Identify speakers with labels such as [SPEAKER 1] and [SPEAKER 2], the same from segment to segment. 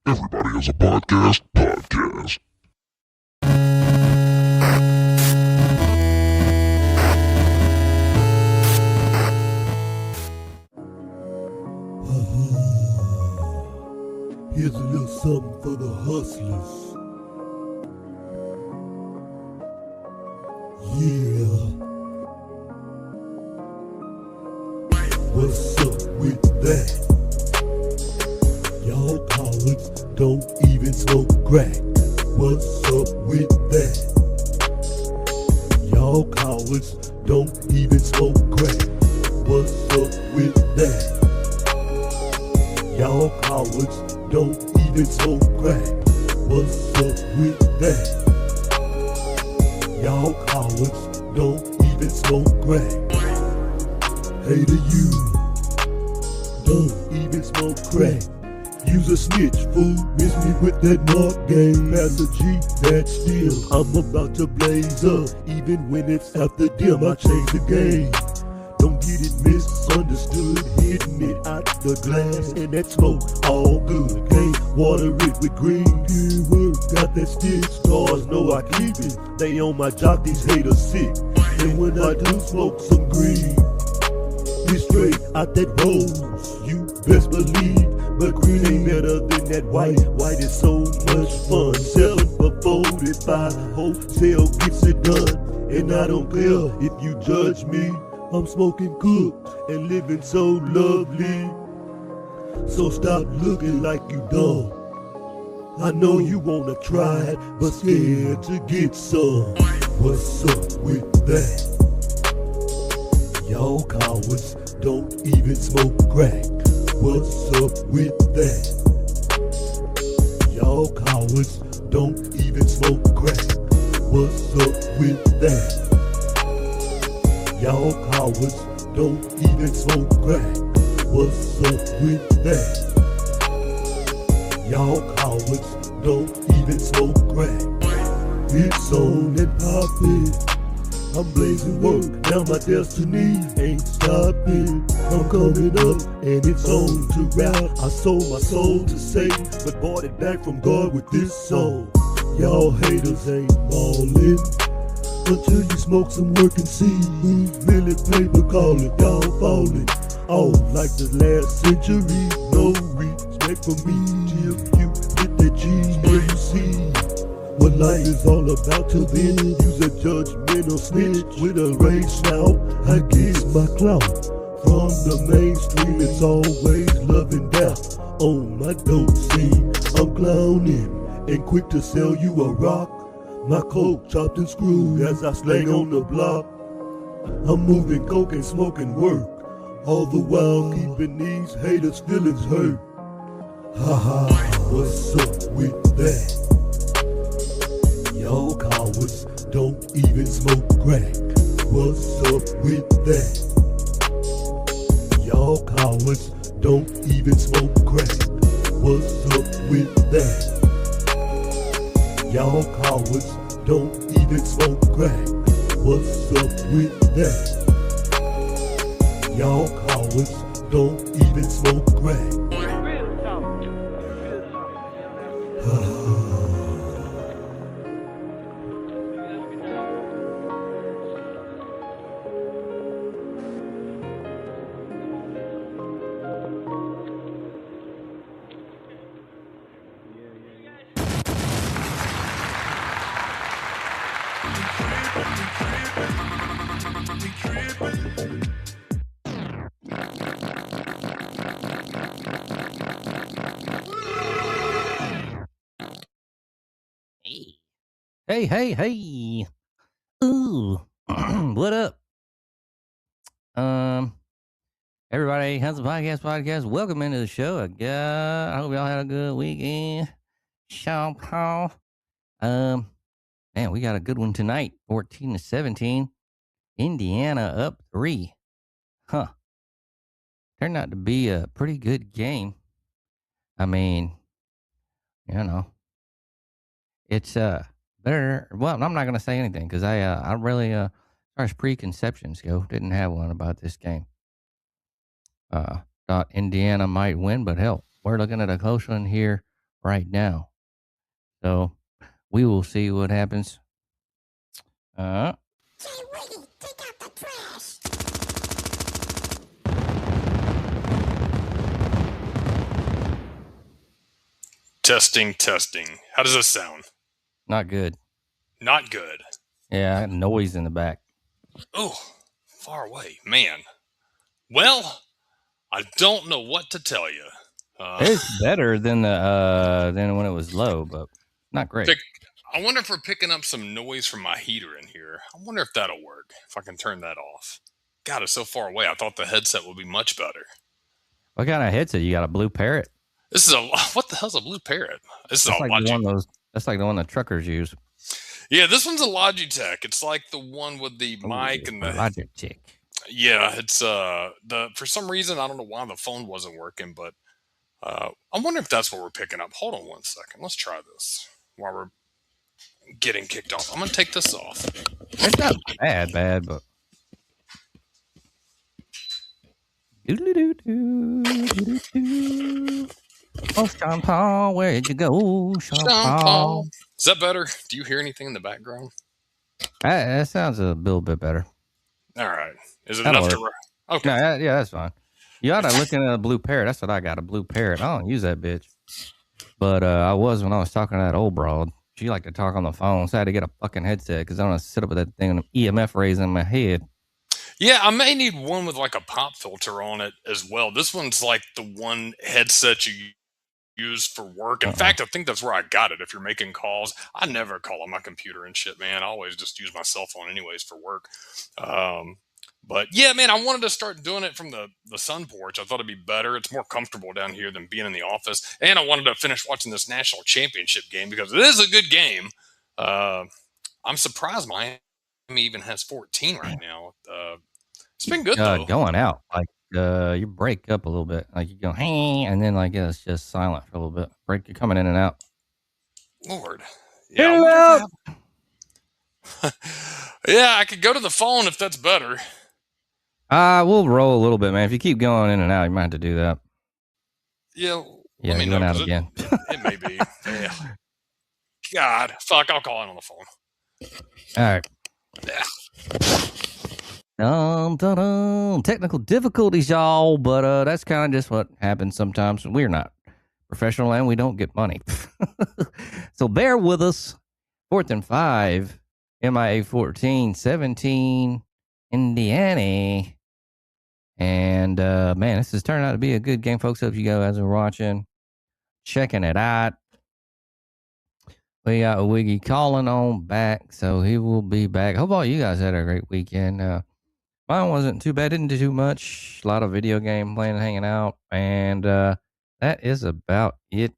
[SPEAKER 1] Everybody has a podcast.
[SPEAKER 2] Here's a little something for the hustlers. Yeah. What's up with that? Y'all cowards don't even smoke crack. What's up with that? Y'all cowards don't even smoke crack. What's up with that? Y'all cowards don't even smoke crack. What's up with that? Y'all cowards don't even smoke crack. Hey to you, don't even smoke crack. Use a snitch, fool, miss me with that mark game. Master G, that still, I'm about to blaze up. Even when it's after dim, I change the game. Don't get it misunderstood, hitting it out the glass. And that smoke, all good, can't water it with green. Good work, got that stick, stars know I keep it. They on my jock, these haters sick. And when I do smoke some green, be straight out that rose, you best believe. But green ain't better than that white. White is so much fun. Selling for 45, wholesale gets it done. And I don't care if you judge me. I'm smoking cooked and living so lovely. So stop looking like you dumb. I know you wanna try it, but scared to get some. What's up with that? Y'all cowards don't even smoke crack. What's up with that? Y'all cowards don't even smoke crack. What's up with that? Y'all cowards don't even smoke crack. What's up with that? Y'all cowards don't even smoke crack. It's on and poppin'. I'm blazing work, now my destiny ain't stopping. I'm coming up and it's on to rap. I sold my soul to Satan, but bought it back from God with this song. Y'all haters ain't ballin' until you smoke some work and see who really paper callin'. Y'all fallin' off like the last century. No respect for me till you get the G and you see what life is all about. Till then, use a judgmental snitch with a race snout. I get my clout from the mainstream. It's always love and death on my dope scene. I'm clowning and quick to sell you a rock. My coke chopped and screwed as I slang on the block. I'm moving coke and smoking work, all the while keeping these haters' feelings hurt. Haha, what's up with that? Y'all cowards don't even smoke crack. What's up with that? Y'all cowards don't even smoke crack. What's up with that? Y'all cowards don't even smoke crack. What's up with that? Y'all cowards don't even smoke crack.
[SPEAKER 3] Hey. Ooh. What up? Everybody has a podcast. Welcome into the show. I hope y'all had a good weekend. Sean Paul. Man, we got a good one tonight. 14-17. Indiana up 3. Huh. Turned out to be a pretty good game. I mean, it's better. Well, I'm not gonna say anything because I really as far as preconceptions go, didn't have one about this game. Thought Indiana might win, but hell, we're looking at a close one here right now. So we will see what happens.
[SPEAKER 4] Hey, Wiggy, take out the trash.
[SPEAKER 5] Testing. How does this sound?
[SPEAKER 3] Not good.
[SPEAKER 5] Not good.
[SPEAKER 3] Yeah, I got noise in the back.
[SPEAKER 5] Oh, far away. Man. Well, I don't know what to tell you.
[SPEAKER 3] It's better than than when it was low, but not great.
[SPEAKER 5] I wonder if we're picking up some noise from my heater in here. I wonder if that'll work, if I can turn that off. God, it's so far away. I thought the headset would be much better.
[SPEAKER 3] What kind of headset? You got a Blue Parrot?
[SPEAKER 5] This is what the hell's a Blue Parrot? This is
[SPEAKER 3] That's
[SPEAKER 5] a
[SPEAKER 3] like
[SPEAKER 5] Logitech.
[SPEAKER 3] That's like the one that truckers use.
[SPEAKER 5] Yeah, this one's a Logitech. It's like the one with the mic and the
[SPEAKER 3] Logitech.
[SPEAKER 5] Yeah, it's for some reason I don't know why the phone wasn't working, but I wonder if that's what we're picking up. Hold on one second. Let's try this while we're getting kicked off. I'm gonna take this off.
[SPEAKER 3] It's not bad, but oh, Sean Paul, where'd you go, Sean Paul?
[SPEAKER 5] Is that better? Do you hear anything in the background?
[SPEAKER 3] That sounds a little bit better.
[SPEAKER 5] All right. Is it
[SPEAKER 3] That'll
[SPEAKER 5] enough
[SPEAKER 3] work.
[SPEAKER 5] to? Okay.
[SPEAKER 3] No, yeah, that's fine. You ought to look at a Blue Parrot. That's what I got, a Blue Parrot. I don't use that bitch. But I was when I was talking to that old broad. She liked to talk on the phone, so I had to get a fucking headset because I don't want to sit up with that thing and EMF raising my head.
[SPEAKER 5] Yeah, I may need one with like a pop filter on it as well. This one's like the one headset you use for work. In fact, I think that's where I got it. If you're making calls, I never call on my computer and shit, man. I always just use my cell phone anyways for work. But yeah, man, I wanted to start doing it from the sun porch. I thought it'd be better. It's more comfortable down here than being in the office. And I wanted to finish watching this national championship game because it is a good game. I'm surprised Miami even has 14 right now. It's been good though.
[SPEAKER 3] Going out, like you break up a little bit, like you go hey, and then like it's just silent for a little bit. You're coming in and out.
[SPEAKER 5] Lord, yeah, yeah, I could go to the phone if that's better.
[SPEAKER 3] We'll roll a little bit, man. If you keep going in and out, you might have to do that.
[SPEAKER 5] Yeah,
[SPEAKER 3] yeah, you went out again.
[SPEAKER 5] It may be. Yeah. God, fuck! I'll call in on the phone.
[SPEAKER 3] All right.
[SPEAKER 5] Yeah.
[SPEAKER 3] Technical difficulties, y'all, but that's kind of just what happens sometimes. We're not professional and we don't get money. So bear with us. 4th and 5, MIA 14, 17, Indiana. And man, this has turned out to be a good game, folks. Hope you guys are watching, checking it out. We got Wiggy calling on back, so he will be back. Hope all you guys had a great weekend. Mine wasn't too bad. Didn't do too much. A lot of video game playing and hanging out. And that is about it.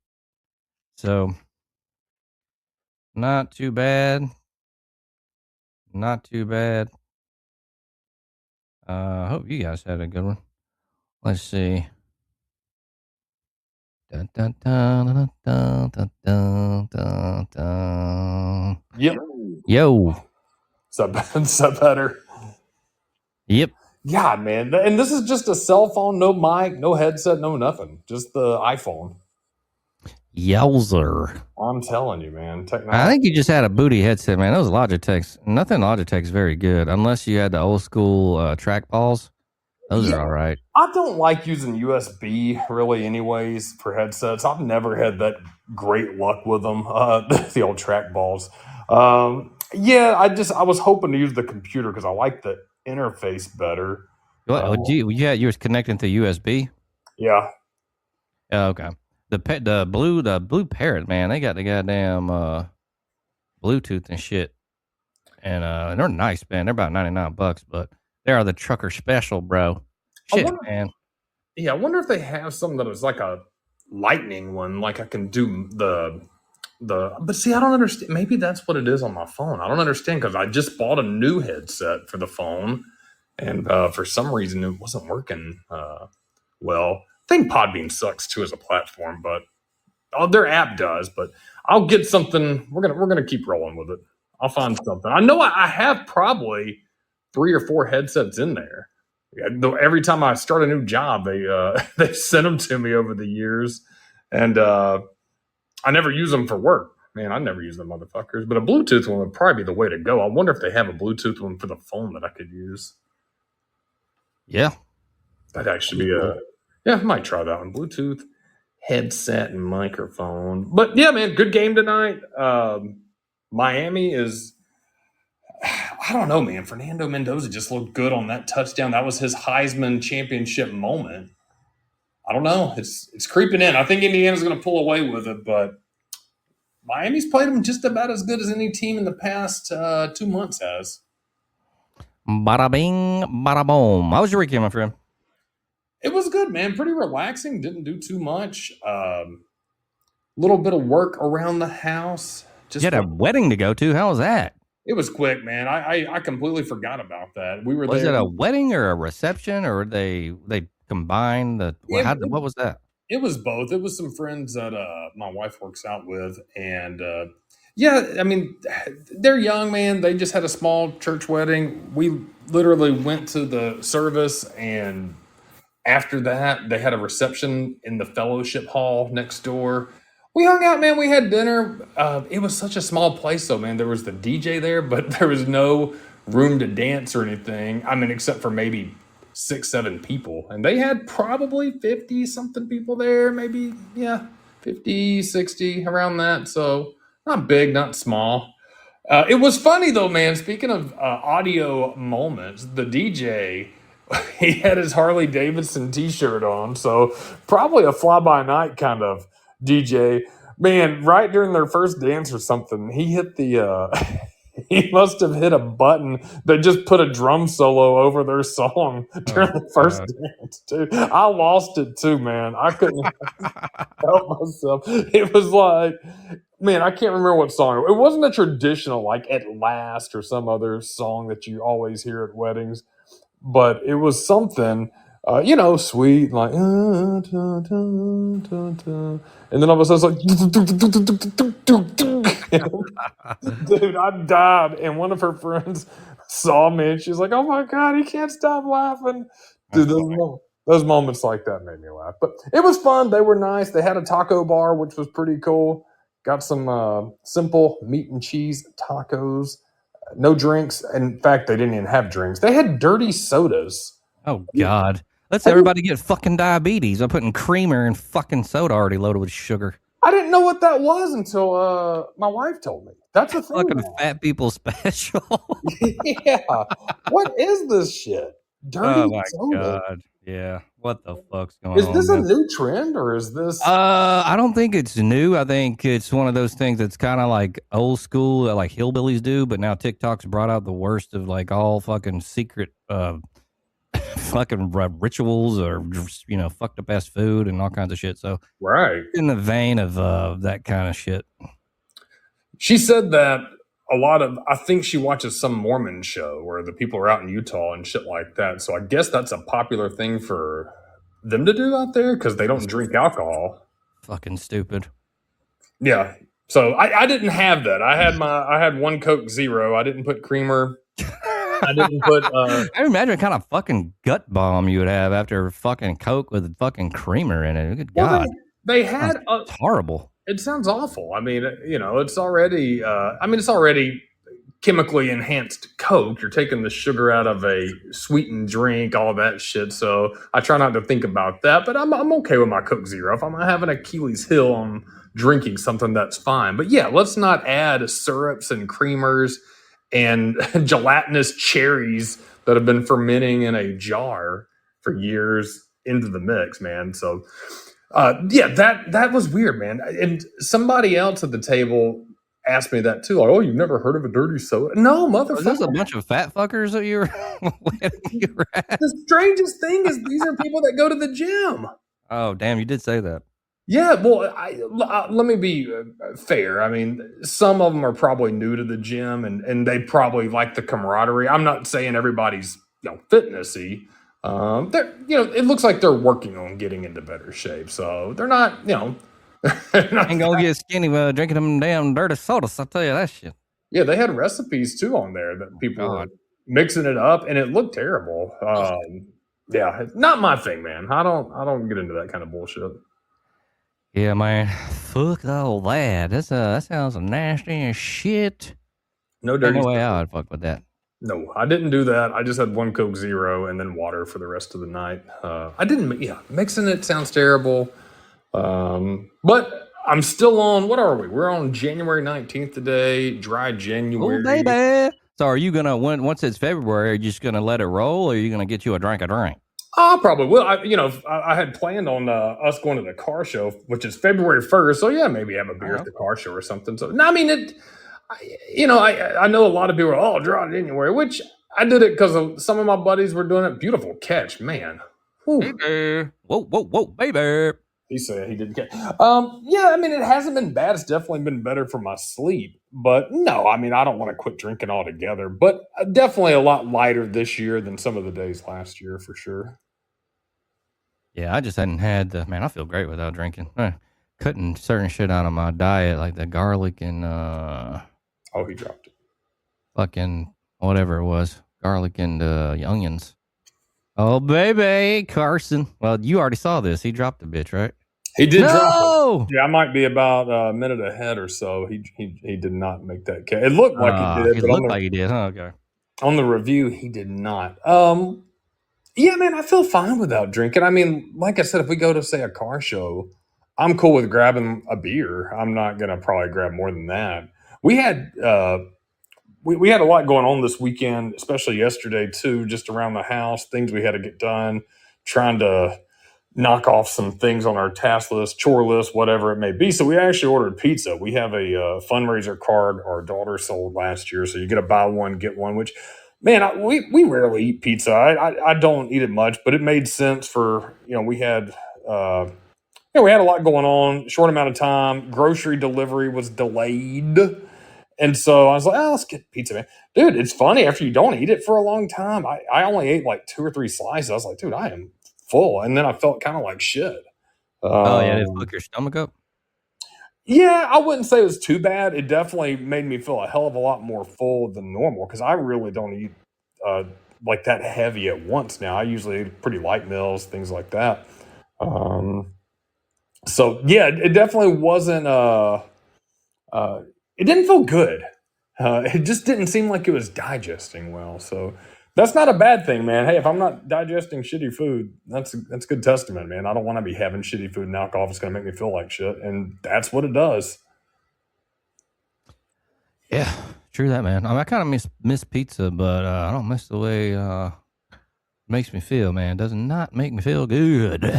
[SPEAKER 3] So, not too bad. Not too bad. Hope you guys had a good one. Let's see. Dun, dun, dun, dun, dun, dun, dun, dun.
[SPEAKER 6] Yep.
[SPEAKER 3] Yo.
[SPEAKER 6] Is that better?
[SPEAKER 3] Yep.
[SPEAKER 6] Yeah, man. And this is just a cell phone, no mic, no headset, no nothing. Just the iPhone.
[SPEAKER 3] Yowzer.
[SPEAKER 6] I'm telling you, man. Technology.
[SPEAKER 3] I think you just had a booty headset, man. Those Logitechs. Nothing Logitech's very good unless you had the old school trackballs. Those are all right.
[SPEAKER 6] I don't like using USB really anyways for headsets. I've never had that great luck with them, the old trackballs. Yeah, I was hoping to use the computer because I like the interface better.
[SPEAKER 3] What? You were connecting to USB?
[SPEAKER 6] Yeah.
[SPEAKER 3] Oh, okay. The blue Parrot, man, they got the goddamn Bluetooth and shit. And they're nice, man. They're about $99, but they are the trucker special, bro. Shit, man.
[SPEAKER 6] Yeah, I wonder if they have something that is like a lightning one, like I can do but see, I don't understand. Maybe that's what it is on my phone. I don't understand because I just bought a new headset for the phone, and for some reason it wasn't working well. I think Podbean sucks too as a platform, but their app does. But I'll get something. We're gonna keep rolling with it. I'll find something. I know I have probably 3 or 4 headsets in there. Every time I start a new job, they send them to me over the years, and I never use them for work. Man, I never use them motherfuckers. But a Bluetooth one would probably be the way to go. I wonder if they have a Bluetooth one for the phone that I could use.
[SPEAKER 3] Yeah.
[SPEAKER 6] That'd actually be a yeah. I might try that one. Bluetooth headset and microphone. But yeah, man, good game tonight. Miami is. I don't know, man. Fernando Mendoza just looked good on that touchdown. That was his Heisman Championship moment. I don't know. It's creeping in. I think Indiana's going to pull away with it, but Miami's played them just about as good as any team in the past 2 months has.
[SPEAKER 3] Bada bing, bada boom. How was your weekend, my friend?
[SPEAKER 6] It was good, man. Pretty relaxing. Didn't do too much. Little bit of work around the house.
[SPEAKER 3] You had a wedding to go to. How was that?
[SPEAKER 6] It was quick, man. I completely forgot about that. We were
[SPEAKER 3] Was
[SPEAKER 6] there.
[SPEAKER 3] it a wedding or a reception, or they combined the? What was that?
[SPEAKER 6] It was both. It was some friends that my wife works out with, and yeah, I mean, they're young, man. They just had a small church wedding. We literally went to the service, and after that, they had a reception in the fellowship hall next door. We hung out, man. We had dinner. It was such a small place, though, man. There was the DJ there, but there was no room to dance or anything. I mean, except for maybe 6, 7 people. And they had probably 50 something people there, maybe, yeah, 50, 60, around that. So not big, not small. It was funny, though, man. Speaking of audio moments, the DJ, he had his Harley Davidson t-shirt on, so probably a fly-by-night kind of DJ. Man, right during their first dance or something, he hit the he must have hit a button that just put a drum solo over their song during the first dance, too. I lost it too, man. I couldn't help myself. It was like, man, I can't remember what song. It wasn't a traditional like At Last or some other song that you always hear at weddings, but it was something, sweet, like, and then all of a sudden it's like, dude, I died. And one of her friends saw me and she's like, oh my God, he can't stop laughing. Dude, those moments like that made me laugh. But it was fun. They were nice. They had a taco bar, which was pretty cool. Got some simple meat and cheese tacos. No drinks. In fact, they didn't even have drinks. They had dirty sodas.
[SPEAKER 3] Oh, God. Let's everybody get fucking diabetes by putting creamer in fucking soda already loaded with sugar.
[SPEAKER 6] I didn't know what that was until my wife told me. That's a thing.
[SPEAKER 3] Fucking fat people special.
[SPEAKER 6] Yeah. What is this shit? Dirty
[SPEAKER 3] Oh, my
[SPEAKER 6] soda.
[SPEAKER 3] God. Yeah. What the fuck's going on?
[SPEAKER 6] Is this a new trend or is this?
[SPEAKER 3] I don't think it's new. I think it's one of those things that's kind of like old school, like hillbillies do, but now TikTok's brought out the worst of like all fucking secret fucking rituals or, fucked up ass food and all kinds of shit. So
[SPEAKER 6] Right.
[SPEAKER 3] in the vein of that kind of shit.
[SPEAKER 6] She said that I think she watches some Mormon show where the people are out in Utah and shit like that. So I guess that's a popular thing for them to do out there because they don't drink alcohol.
[SPEAKER 3] Fucking stupid.
[SPEAKER 6] Yeah. So I didn't have that. I had one Coke Zero. I didn't put creamer. I didn't put.
[SPEAKER 3] I imagine what kind of fucking gut bomb you would have after fucking Coke with fucking creamer in it. Good God.
[SPEAKER 6] They had.
[SPEAKER 3] It's horrible.
[SPEAKER 6] It sounds awful. I mean, it's already. It's already chemically enhanced Coke. You're taking the sugar out of a sweetened drink, all that shit. So I try not to think about that. But I'm okay with my Coke Zero. If I'm having Achilles heel on drinking something, that's fine. But yeah, let's not add syrups and creamers and gelatinous cherries that have been fermenting in a jar for years into the mix, man. So, that was weird, man. And somebody else at the table asked me that too. Like, oh, you've never heard of a dirty soda? No, motherfucker.
[SPEAKER 3] Was this a bunch of fat fuckers that you were at?
[SPEAKER 6] The strangest thing is these are people that go to the gym.
[SPEAKER 3] Oh, damn, you did say that.
[SPEAKER 6] Yeah, well, let me be fair. I mean, some of them are probably new to the gym, and they probably like the camaraderie. I'm not saying everybody's fitnessy. It looks like they're working on getting into better shape. So they're not,
[SPEAKER 3] Ain't gonna get skinny drinking them damn dirty sodas. I'll tell you that shit.
[SPEAKER 6] Yeah, they had recipes too on there that people were mixing it up, and it looked terrible. Yeah, not my thing, man. I don't get into that kind of bullshit.
[SPEAKER 3] Yeah, man. Fuck all that. That sounds nasty as shit.
[SPEAKER 6] No
[SPEAKER 3] Ain't
[SPEAKER 6] dirty
[SPEAKER 3] no way
[SPEAKER 6] stuff.
[SPEAKER 3] I would fuck with that.
[SPEAKER 6] No, I didn't do that. I just had one Coke Zero and then water for the rest of the night. I didn't. Yeah, mixing it sounds terrible. But I'm still on. What are we? We're on January 19th today. Dry
[SPEAKER 3] Oh,
[SPEAKER 6] January.
[SPEAKER 3] baby. So are you gonna once it's February, are you just gonna let it roll, or are you gonna get you a drink?
[SPEAKER 6] I probably will. I had planned on us going to the car show, which is February 1st. So yeah, maybe have a beer at the car show or something. So no, I mean it. I know a lot of people are dry January, which I did it because some of my buddies were doing it. Beautiful catch, man. Whew.
[SPEAKER 3] Baby. Whoa, baby.
[SPEAKER 6] He said he didn't catch. Yeah, I mean it hasn't been bad. It's definitely been better for my sleep. But no, I mean I don't want to quit drinking altogether. But definitely a lot lighter this year than some of the days last year for sure.
[SPEAKER 3] Yeah, I just hadn't had the man. I feel great without drinking. Cutting certain shit out of my diet, like the garlic and
[SPEAKER 6] Oh, he dropped it.
[SPEAKER 3] fucking whatever it was, garlic and onions. Oh baby, Carson. Well, you already saw this. He dropped the bitch, right?
[SPEAKER 6] He did drop it.
[SPEAKER 3] No.
[SPEAKER 6] Yeah, I might be about a minute ahead or so. He did not make that catch. It looked like he did,
[SPEAKER 3] It
[SPEAKER 6] but
[SPEAKER 3] looked like he did, huh? Okay.
[SPEAKER 6] on the review, he did not. Yeah, man, I feel fine without drinking. I mean, like I said, if we go to say a car show, I'm cool with grabbing a beer. I'm not gonna probably grab more than that. We had we had a lot going on this weekend, especially yesterday too, just around the house, things we had to get done, trying to knock off some things on our task list, chore list, whatever it may be. So we actually ordered pizza. We have a fundraiser card our daughter sold last year, so you get a buy one get one. Which, man, we rarely eat pizza. I don't eat it much, but it made sense for we had. We had a lot going on, short amount of time. Grocery delivery was delayed. And so I was like, let's get pizza, man. Dude, it's funny. After you don't eat it for a long time, I only ate like 2 or 3 slices. I was like, dude, I am full. And then I felt kind of like shit.
[SPEAKER 3] Oh yeah, did it
[SPEAKER 6] Um,
[SPEAKER 3] fuck your stomach up?
[SPEAKER 6] yeah, I wouldn't say it was too bad. It definitely made me feel a hell of a lot more full than normal because I really don't eat uh, like that heavy at once now. I usually eat pretty light meals, things like that. Um, so yeah, it definitely wasn't. Uh, it didn't feel good. It just didn't seem like it was digesting well. So that's not a bad thing, man. Hey, if I'm not digesting shitty food, that's good testament, man. I don't want to be having shitty food and alcohol. It's going to make me feel like shit, and that's what it does.
[SPEAKER 3] Yeah, true that, man. I mean, I kind of miss pizza, but I don't miss the way it makes me feel, man. It does not make me feel good.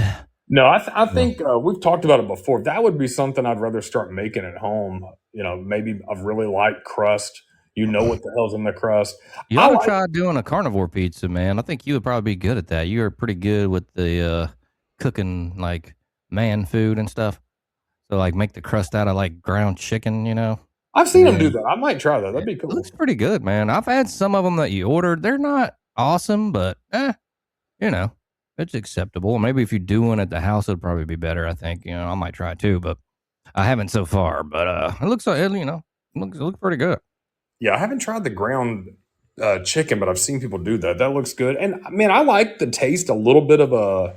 [SPEAKER 6] No, I
[SPEAKER 3] Yeah.
[SPEAKER 6] think we've talked about it before. That would be something I'd rather start making at home. Maybe a really light crust. You know what the hell's in the crust.
[SPEAKER 3] You
[SPEAKER 6] I
[SPEAKER 3] ought to
[SPEAKER 6] like.
[SPEAKER 3] try doing a carnivore pizza, man. I think you would probably be good at that. You're pretty good with the cooking like man food and stuff. So like make the crust out of like ground chicken,
[SPEAKER 6] I've
[SPEAKER 3] and
[SPEAKER 6] seen them do
[SPEAKER 3] then
[SPEAKER 6] that. I might try that.
[SPEAKER 3] yeah,
[SPEAKER 6] That'd be
[SPEAKER 3] it
[SPEAKER 6] cool.
[SPEAKER 3] looks pretty good, man. I've had some of them that you ordered. They're not awesome, but you know, it's acceptable. Maybe if you do one at the house, it'd probably be better. I think I might try it too, but I haven't so far. But it looks like it looks pretty good.
[SPEAKER 6] Yeah, I haven't tried the ground chicken, but I've seen people do that. That looks good. And man, I like the taste a little bit of a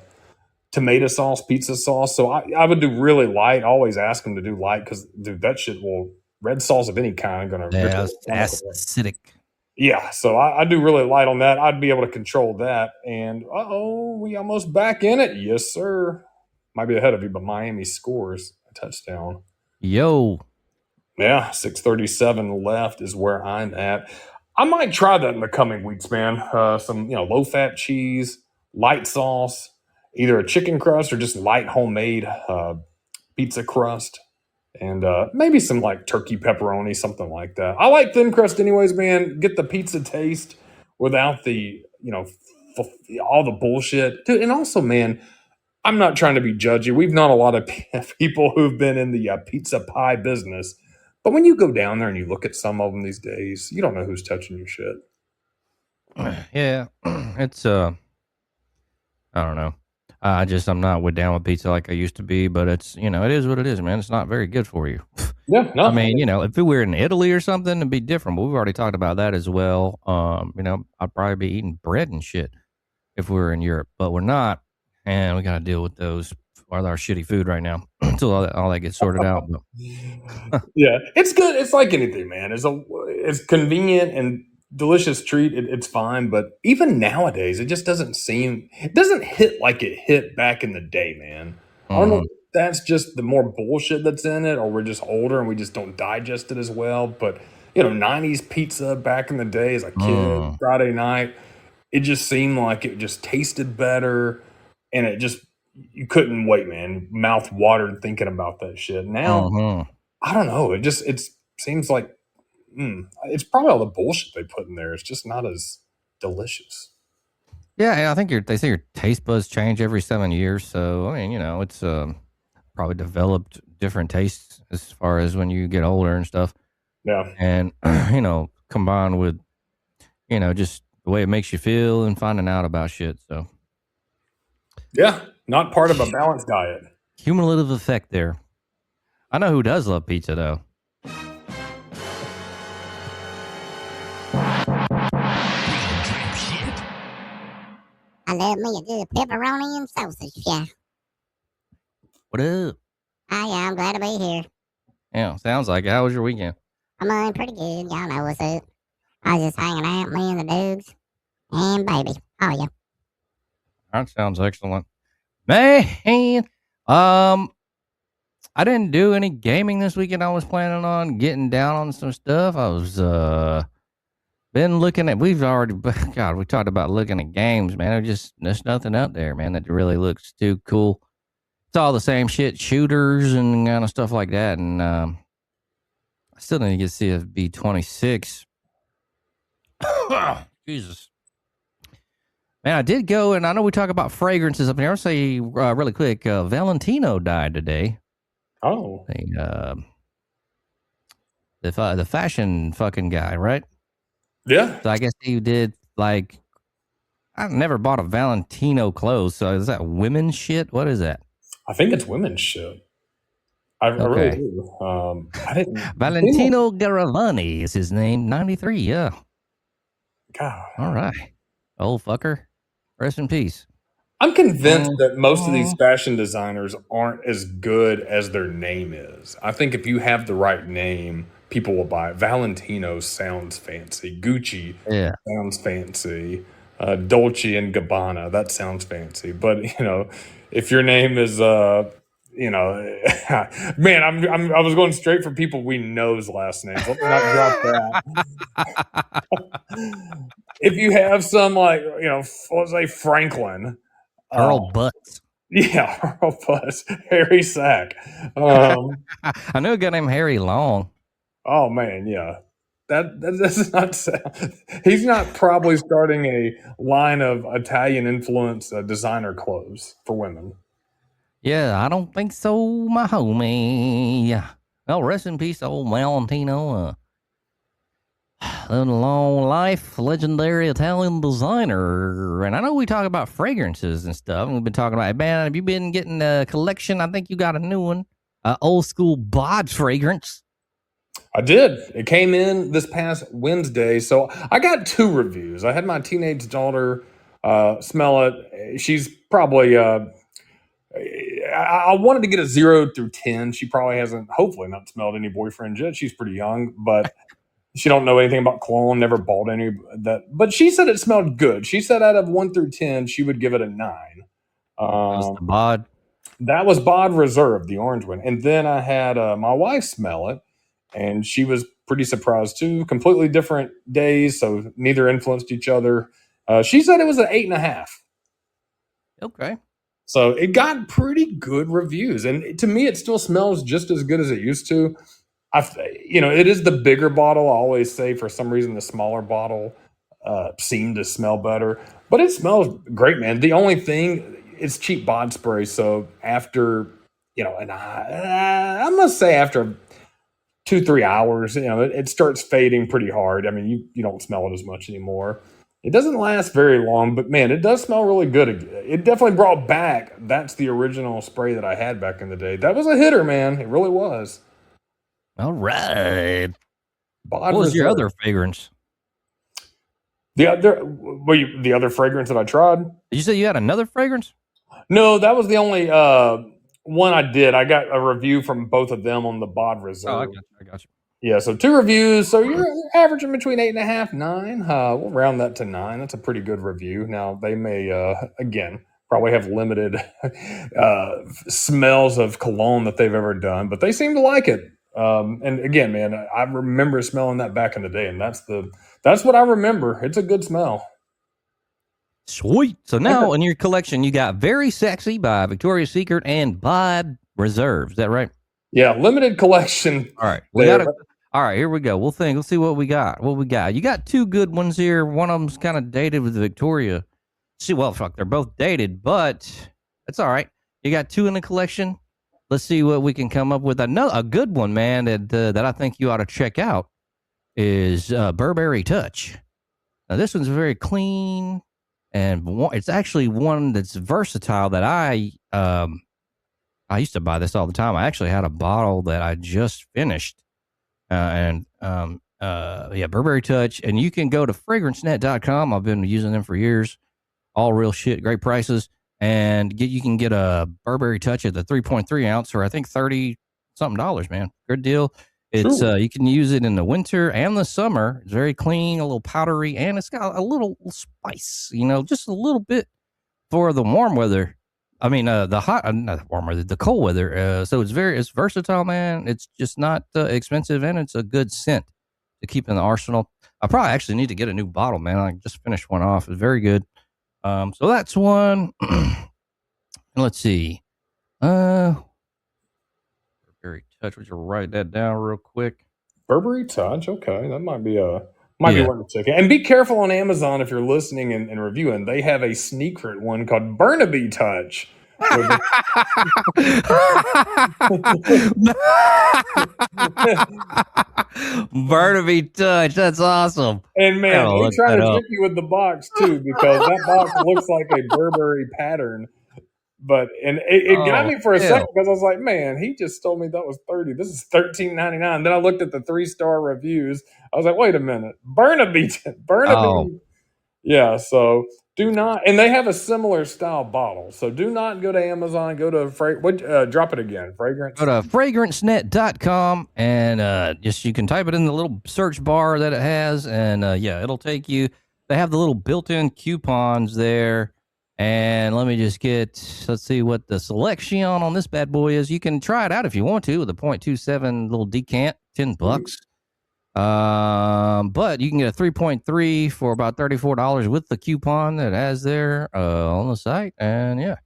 [SPEAKER 6] tomato sauce, pizza sauce. So I would do really light. I always ask them to do light because, dude, that shit will, red sauce of any kind, gonna rip
[SPEAKER 3] Yeah,
[SPEAKER 6] your
[SPEAKER 3] it's
[SPEAKER 6] stomach apart.
[SPEAKER 3] acidic.
[SPEAKER 6] Yeah, so I do really light on that. I'd be able to control that. And we almost back in it. Yes, sir. Might be ahead of you, but Miami scores a touchdown.
[SPEAKER 3] Yo,
[SPEAKER 6] Yeah, 6:37 left is where I'm at. I might try that in the coming weeks, man. Some low fat cheese, light sauce, either a chicken crust or just light homemade pizza crust, and maybe some like turkey pepperoni, something like that. I like thin crust, anyways, man. Get the pizza taste without the all the bullshit, dude. And also, man, I'm not trying to be judgy. We've known a lot of people who've been in the pizza pie business. But when you go down there and you look at some of them these days, you don't know who's touching your shit.
[SPEAKER 3] yeah, it's I don't know. I'm not down with pizza like I used to be, but it's it is what it is, man. It's not very good for you.
[SPEAKER 6] Yeah, no.
[SPEAKER 3] I mean, if we were in Italy or something, it'd be different. But we've already talked about that as well. I'd probably be eating bread and shit if we were in Europe, but we're not, and we got to deal with those with our shitty food right now until all that gets sorted out. But
[SPEAKER 6] Yeah, it's good. It's like anything, man. It's convenient and delicious treat. It's fine, but even nowadays, it just doesn't hit like it hit back in the day, man. I don't know
[SPEAKER 3] mhm.
[SPEAKER 6] if that's just the more bullshit that's in it, or we're just older and we just don't digest it as well. But 90s pizza back in the day as a kid,
[SPEAKER 3] Mm,
[SPEAKER 6] Friday night, it just seemed like it just tasted better, and it just you couldn't wait, man. Mouth watered thinking about that shit. Now
[SPEAKER 3] mhm.
[SPEAKER 6] I don't know. It seems like it's probably all the bullshit they put in there. It's just not as delicious.
[SPEAKER 3] Yeah, I think they say your taste buds change every 7 years. So I mean, it's probably developed different tastes as far as when you get older and stuff.
[SPEAKER 6] Yeah,
[SPEAKER 3] And combined with just the way it makes you feel and finding out about shit. So
[SPEAKER 6] yeah. Not part of a balanced diet.
[SPEAKER 3] cumulative effect there. I know who does love pizza though.
[SPEAKER 4] I love me a good pepperoni and sausage. Yeah.
[SPEAKER 3] What up?
[SPEAKER 4] Hi, yeah, I'm glad to be here.
[SPEAKER 3] Yeah, sounds like it. How was your weekend?
[SPEAKER 4] I'm doing pretty good. Y'all know what's up. I was just hanging out, me and the dudes. And baby. Oh, yeah.
[SPEAKER 3] That sounds excellent. Man, um, I didn't do any gaming this weekend. I was planning on getting down on some stuff. I was been looking at. We've already, God, we talked about looking at games, man. There's nothing out there, man, that really looks too cool. It's all the same shit, shooters and kind of stuff like that. And I still need to get CFB 26. Jesus. Man, I did go, and I know we talk about fragrances up here. I'll say really quick, Valentino died today.
[SPEAKER 6] Oh,
[SPEAKER 3] The fashion fucking guy, right?
[SPEAKER 6] yeah.
[SPEAKER 3] So I guess he did like I've never bought a Valentino clothes. So is that women's shit? What is that?
[SPEAKER 6] I think it's women's shit. I really
[SPEAKER 3] Okay,
[SPEAKER 6] do. I didn't. it seemed like-
[SPEAKER 3] Valentino Garavani is his name. 93. Yeah.
[SPEAKER 6] God,
[SPEAKER 3] All right, old fucker. Rest in peace.
[SPEAKER 6] I'm convinced that most of these
[SPEAKER 3] Mhm.
[SPEAKER 6] fashion designers aren't as good as their name is. I think if you have the right name, people will buy it. Valentino sounds fancy. Gucci
[SPEAKER 3] Yeah.
[SPEAKER 6] sounds fancy. Dolce and Gabbana, that sounds fancy. But if your name is man, I was going straight for people we know's last names. Let me not drop that. If you have some like let's say Franklin, uh,
[SPEAKER 3] Earl Butts.
[SPEAKER 6] yeah, Earl Butts, Harry Sack. Um,
[SPEAKER 3] I know a guy named Harry Long.
[SPEAKER 6] oh man, yeah. That does not sound. He's not probably starting a line of Italian influence designer clothes for women.
[SPEAKER 3] Yeah, I don't think so, my homie. Yeah. Well, rest in peace, old Valentino. Living a long life, legendary Italian designer. And I know we talk about fragrances and stuff. And we've been talking about, man, have you been getting a collection? I think you got a new one. Old school bod fragrance.
[SPEAKER 6] I did. It came in this past Wednesday, so I got 2 reviews. I had my teenage daughter smell it. She's probably. I wanted to get a 0 through 10. She probably hasn't, hopefully, not smelled any boyfriend yet. She's pretty young, but she don't know anything about cologne. Never bought any that. But she said it smelled good. She said out of 1 through 10, she would give it a 9.
[SPEAKER 3] That was the
[SPEAKER 6] Um,
[SPEAKER 3] bod.
[SPEAKER 6] that was Bod Reserve, the orange one. And then I had my wife smell it, and she was pretty surprised too. Completely different days, so neither influenced each other. She said it was an 8.5.
[SPEAKER 3] Okay.
[SPEAKER 6] So it got pretty good reviews, and to me, it still smells just as good as it used to. It is the bigger bottle. I always say for some reason the smaller bottle seemed to smell better, but it smells great, man. The only thing, it's cheap bod spray, so after I must say after 2 3 hours, it starts fading pretty hard. I mean, you don't smell it as much anymore. It doesn't last very long, but man, it does smell really good. It definitely brought back. That's the original spray that I had back in the day. That was a hitter, man. It really was.
[SPEAKER 3] All right.
[SPEAKER 6] Bod
[SPEAKER 3] What was your
[SPEAKER 6] Reserve.
[SPEAKER 3] other fragrance?
[SPEAKER 6] The other fragrance that I tried.
[SPEAKER 3] Did you say you had another fragrance?
[SPEAKER 6] No, that was the only One I did. I got a review from both of them on the Bod
[SPEAKER 3] Oh,
[SPEAKER 6] Reserve.
[SPEAKER 3] I got you.
[SPEAKER 6] Yeah, so 2 reviews. So you're averaging between 8.5, 9. We'll round that to 9. That's a pretty good review. Now they may, again, probably have limited smells of cologne that they've ever done, but they seem to like it. And again, man, I remember smelling that back in the day, and that's what I remember. It's a good smell.
[SPEAKER 3] Sweet. So now in your collection, you got Very Sexy by Victoria's Secret and Bod Reserve. Is that right?
[SPEAKER 6] Yeah, limited collection.
[SPEAKER 3] All right. All right, here we go. Let's see what we got. You got 2 good ones here. One of them's kind of dated with Victoria. They're both dated, but that's all right. You got 2 in the collection. Let's see what we can come up with. A good one, man, that I think you ought to check out is Burberry Touch. Now, this one's very clean, and it's actually one that's versatile that I used to buy this all the time. I actually had a bottle that I just finished. Burberry Touch, and you can go to fragrancenet.com. I've been using them for years. All real shit, great prices, and you can get a Burberry Touch at the 3.3 ounce for I think $30 something, man. Good deal. It's you can use it in the winter and the summer. It's very clean, a little powdery, and it's got a little spice, just a little bit for the warm weather. I mean, the hot, not the warm weather, the cold weather. So it's versatile, man. It's just not expensive, and it's a good scent to keep in the arsenal. I probably actually need to get a new bottle, man. I just finished one off. It's very good. So that's one. And let's see. Burberry Touch. Would you write that down real quick?
[SPEAKER 6] Burberry Touch. Okay, that might be one to check out. And be careful on Amazon if you're listening and reviewing. They have a secret one called Burnaby Touch.
[SPEAKER 3] Burnaby Touch. That's awesome.
[SPEAKER 6] And man, they try to trick you with the box too, because that box looks like a Burberry pattern. But it got me for a second because I was like, man, he just told me that was $30. This is $13.99. Then I looked at the 3-star reviews. I was like, wait a minute, Burnaby.
[SPEAKER 3] Oh.
[SPEAKER 6] Yeah, so do not, and they have a similar style bottle. So do not go to Amazon. Go to drop it again. Fragrance.
[SPEAKER 3] Go to fragrancenet.com and you can type it in the little search bar that it has, and it'll take you. They have the little built-in coupons there. And let's see what the selection on this bad boy is. You can try it out if you want to with a 0.27 little decant, $10. But you can get a 3.3 for about $34 with the coupon that it has there on the site. And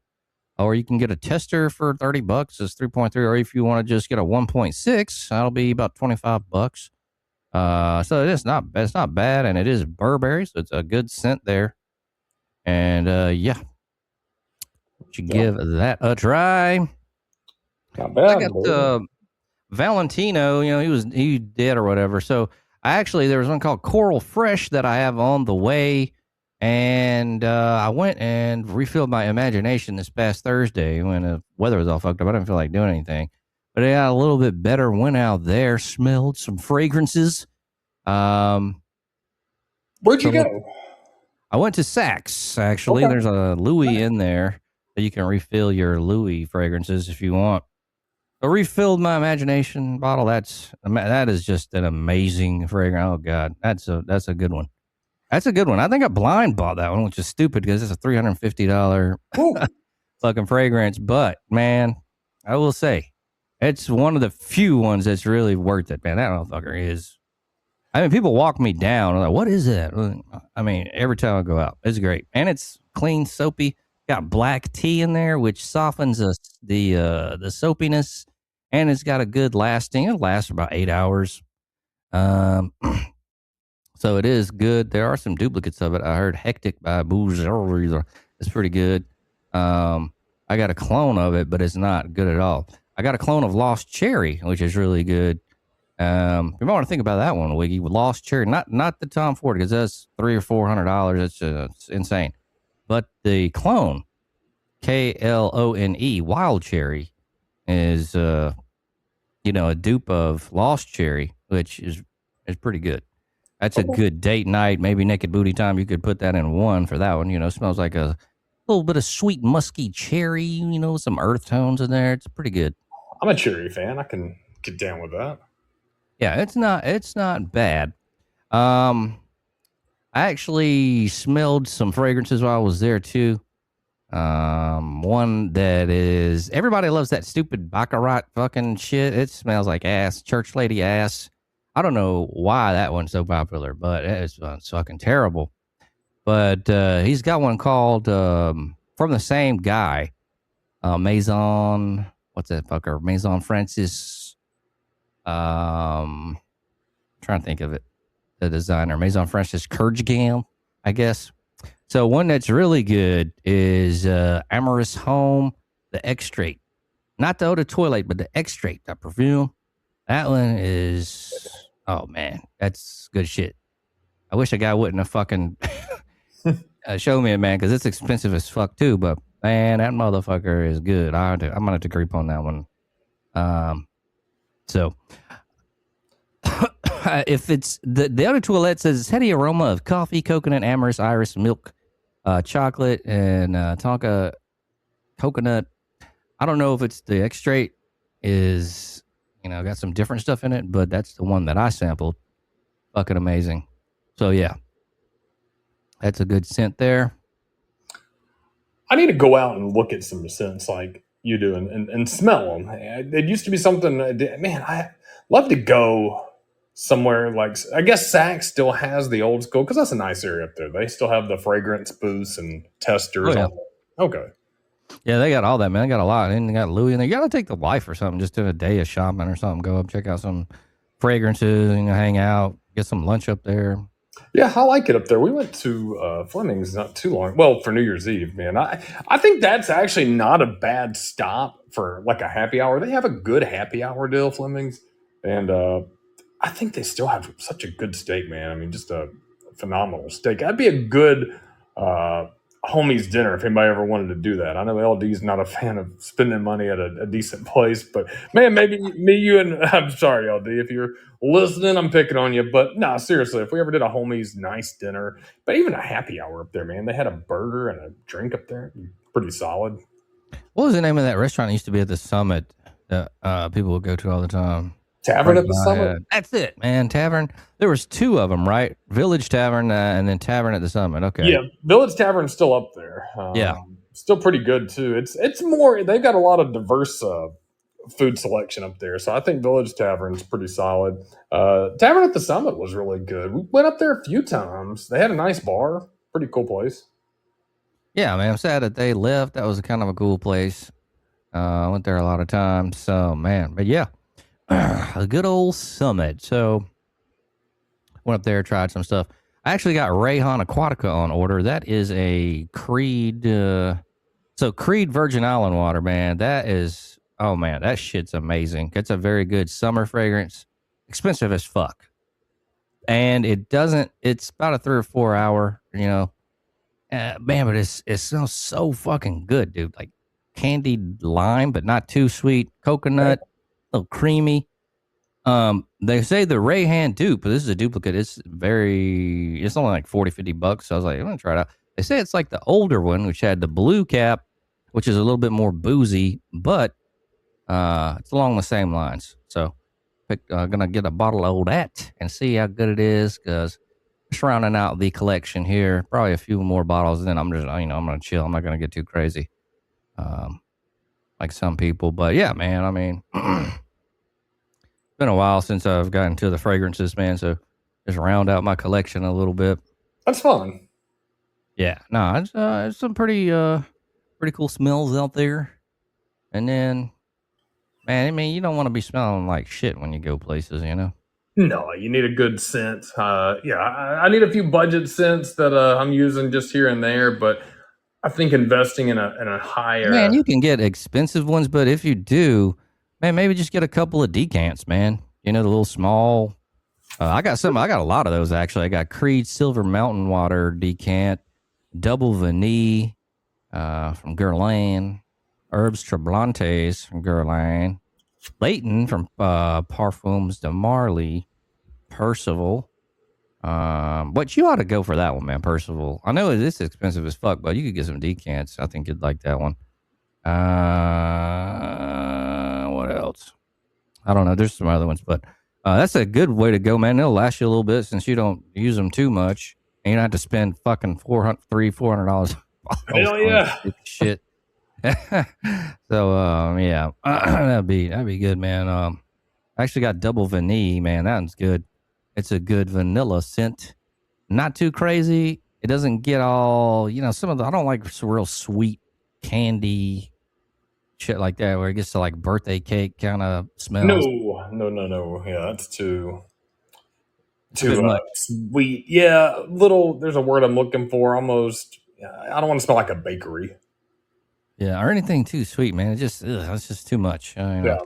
[SPEAKER 3] or you can get a tester for $30. It's 3.3, or if you want to just get a 1.6, that'll be about $25. So it's not bad, and it is Burberry, so it's a good scent there. And give that a try.
[SPEAKER 6] Not bad.
[SPEAKER 3] I got Valentino. He dead or whatever. So there was one called Coral Fresh that I have on the way, and I went and refilled my imagination this past Thursday when the weather was all fucked up. I didn't feel like doing anything, but it got a little bit better. Went out there, smelled some fragrances.
[SPEAKER 6] Where'd you go?
[SPEAKER 3] I went to Saks, actually. Okay. There's a Louis in there that you can refill your Louis fragrances if you want. I refilled my imagination bottle. That is just an amazing fragrance. Oh God, that's a good one. That's a good one. I think I blind bought that one, which is stupid because it's a $350 fucking fragrance. But man, I will say, it's one of the few ones that's really worth it, man. That motherfucker is. I mean, people walk me down. I'm like, what is that? I mean, every time I go out, it's great. And it's clean, soapy. Got black tea in there, which softens the soapiness. And it's got a good lasting. It lasts about 8 hours. So it is good. There are some duplicates of it. I heard Hectic by Boozer. It's pretty good. I got a clone of it, but it's not good at all. I got a clone of Lost Cherry, which is really good. You might want to think about that one, Wiggy. Lost Cherry, not the Tom Ford, because that's $300 or $400. It's insane. But the clone, KLONE, Wild Cherry, is a dupe of Lost Cherry, which is pretty good. That's a good date night, maybe naked booty time. You could put that in one for that one. Smells like a little bit of sweet musky cherry, you know, some earth tones in there. It's pretty good.
[SPEAKER 6] I'm a cherry fan. I can get down with that.
[SPEAKER 3] Yeah, it's not bad. I actually smelled some fragrances while I was there too. One that is everybody loves that stupid Baccarat fucking shit. It smells like ass, church lady ass. I don't know why that one's so popular, but it's fucking terrible. But he's got one called from the same guy, Maison. What's that fucker? Maison Francis. Trying to think of it. The designer, Maison Francis Kurgam, I guess. So one that's really good is Amorous Home, the extrait. Not the eau de toilette, but the extrait, that perfume. That one is, oh man, that's good shit. I wish a guy wouldn't have fucking show me it, man, because it's expensive as fuck too. But man, that motherfucker is good. I'm gonna have to creep on that one. So if it's the other toilette says it's heady aroma of coffee, coconut, amorous, iris, milk, chocolate, and tonka coconut. I don't know if it's the extrait is, you know, got some different stuff in it, but that's the one that I sampled. Fucking amazing. So yeah, that's a good scent there.
[SPEAKER 6] I need to go out and look at some scents like you do and smell them. It used to be something, man, I love to go somewhere like, I guess Saks still has the old school, because that's a nice area up there. They still have the fragrance booths and testers.
[SPEAKER 3] Oh, yeah.
[SPEAKER 6] Okay.
[SPEAKER 3] Yeah, they got all that, man. They got a lot. And they got Louis in there. You got to take the wife or something, just do a day of shopping or something. Go up, check out some fragrances, and hang out, get some lunch up there.
[SPEAKER 6] Yeah, I like it up there. We went to Fleming's not too long. Well, for New Year's Eve, man. I think that's actually not a bad stop for like a happy hour. They have a good happy hour deal, Fleming's, and I think they still have such a good steak, man. I mean, just a phenomenal steak. That'd be a good homies dinner if anybody ever wanted to do that. I know LD's not a fan of spending money at a decent place, but man, maybe me, you, and I'm sorry, LD, if you're listening, I'm picking on you. But no, seriously, if we ever did a homies nice dinner, but even a happy hour up there, man, they had a burger and a drink up there, pretty solid.
[SPEAKER 3] What was the name of that restaurant that used to be at the Summit that people would go to all the time?
[SPEAKER 6] Tavern at the Summit?
[SPEAKER 3] That's it, man. Tavern. There was two of them, right? Village Tavern and then Tavern at the Summit. Okay.
[SPEAKER 6] Yeah, Village Tavern's still up there.
[SPEAKER 3] Yeah.
[SPEAKER 6] Still pretty good too. It's more, they've got a lot of diverse food selection up there, so I think Village Tavern's pretty solid. Tavern at the Summit was really good. We went up there a few times. They had a nice bar. Pretty cool place.
[SPEAKER 3] Yeah, man. I'm sad that they left. That was kind of a cool place. I went there a lot of times. So, man. But yeah, a good old Summit. So, went up there, tried some stuff. I actually got Rayhan Aquatica on order. That is a Creed. So, Creed Virgin Island water, man. That is, oh, man, that shit's amazing. It's a very good summer fragrance. Expensive as fuck. And it's about a 3 or 4 hour, you know. Man, but it smells so fucking good, dude. Like candied lime, but not too sweet. Coconut, a little creamy. They say the Rayhan dupe, but this is a duplicate. It's only like $40-$50. So I was like, I'm gonna try it out. They say it's like the older one, which had the blue cap, which is a little bit more boozy, but it's along the same lines. So gonna get a bottle of that and see how good it is, because just rounding out the collection here, probably a few more bottles, and then I'm just, I'm gonna chill. I'm not gonna get too crazy, like some people. But yeah, man, I mean, it's been a while since I've gotten to the fragrances, man. So just round out my collection a little bit.
[SPEAKER 6] That's fun.
[SPEAKER 3] Yeah, no, it's some pretty cool smells out there. And then, man, I mean, you don't want to be smelling like shit when you go places, you know.
[SPEAKER 6] No, you need a good scent. I need a few budget scents that I'm using just here and there, but I think investing in a higher,
[SPEAKER 3] man, you can get expensive ones, but if you do, man, maybe just get a couple of decants, man. You know, the little small. I got a lot of those actually. I got Creed Silver Mountain Water decant, Double Vanille from Guerlain, Herbs Treblantes from Guerlain, Leighton from Parfums de Marly, Percival, But you ought to go for that one, man. Percival. I know it's expensive as fuck, but you could get some decants. I think you'd like that one. What else? I don't know. There's some other ones, but that's a good way to go, man. It'll last you a little bit since you don't use them too much, and you don't have to spend fucking $400
[SPEAKER 6] Hell yeah.
[SPEAKER 3] shit. So yeah, that'd be good, man. I actually got double vanilla, man. That one's good. It's a good vanilla scent. Not too crazy. It doesn't get all, some of the, I don't like real sweet candy shit like that where it gets to like birthday cake kind of smells.
[SPEAKER 6] No. Yeah, that's too
[SPEAKER 3] bit much.
[SPEAKER 6] sweet. Yeah, there's a word I'm looking for. Almost, I don't want to smell like a bakery.
[SPEAKER 3] Yeah, or anything too sweet, man. It's just too much.
[SPEAKER 6] Yeah.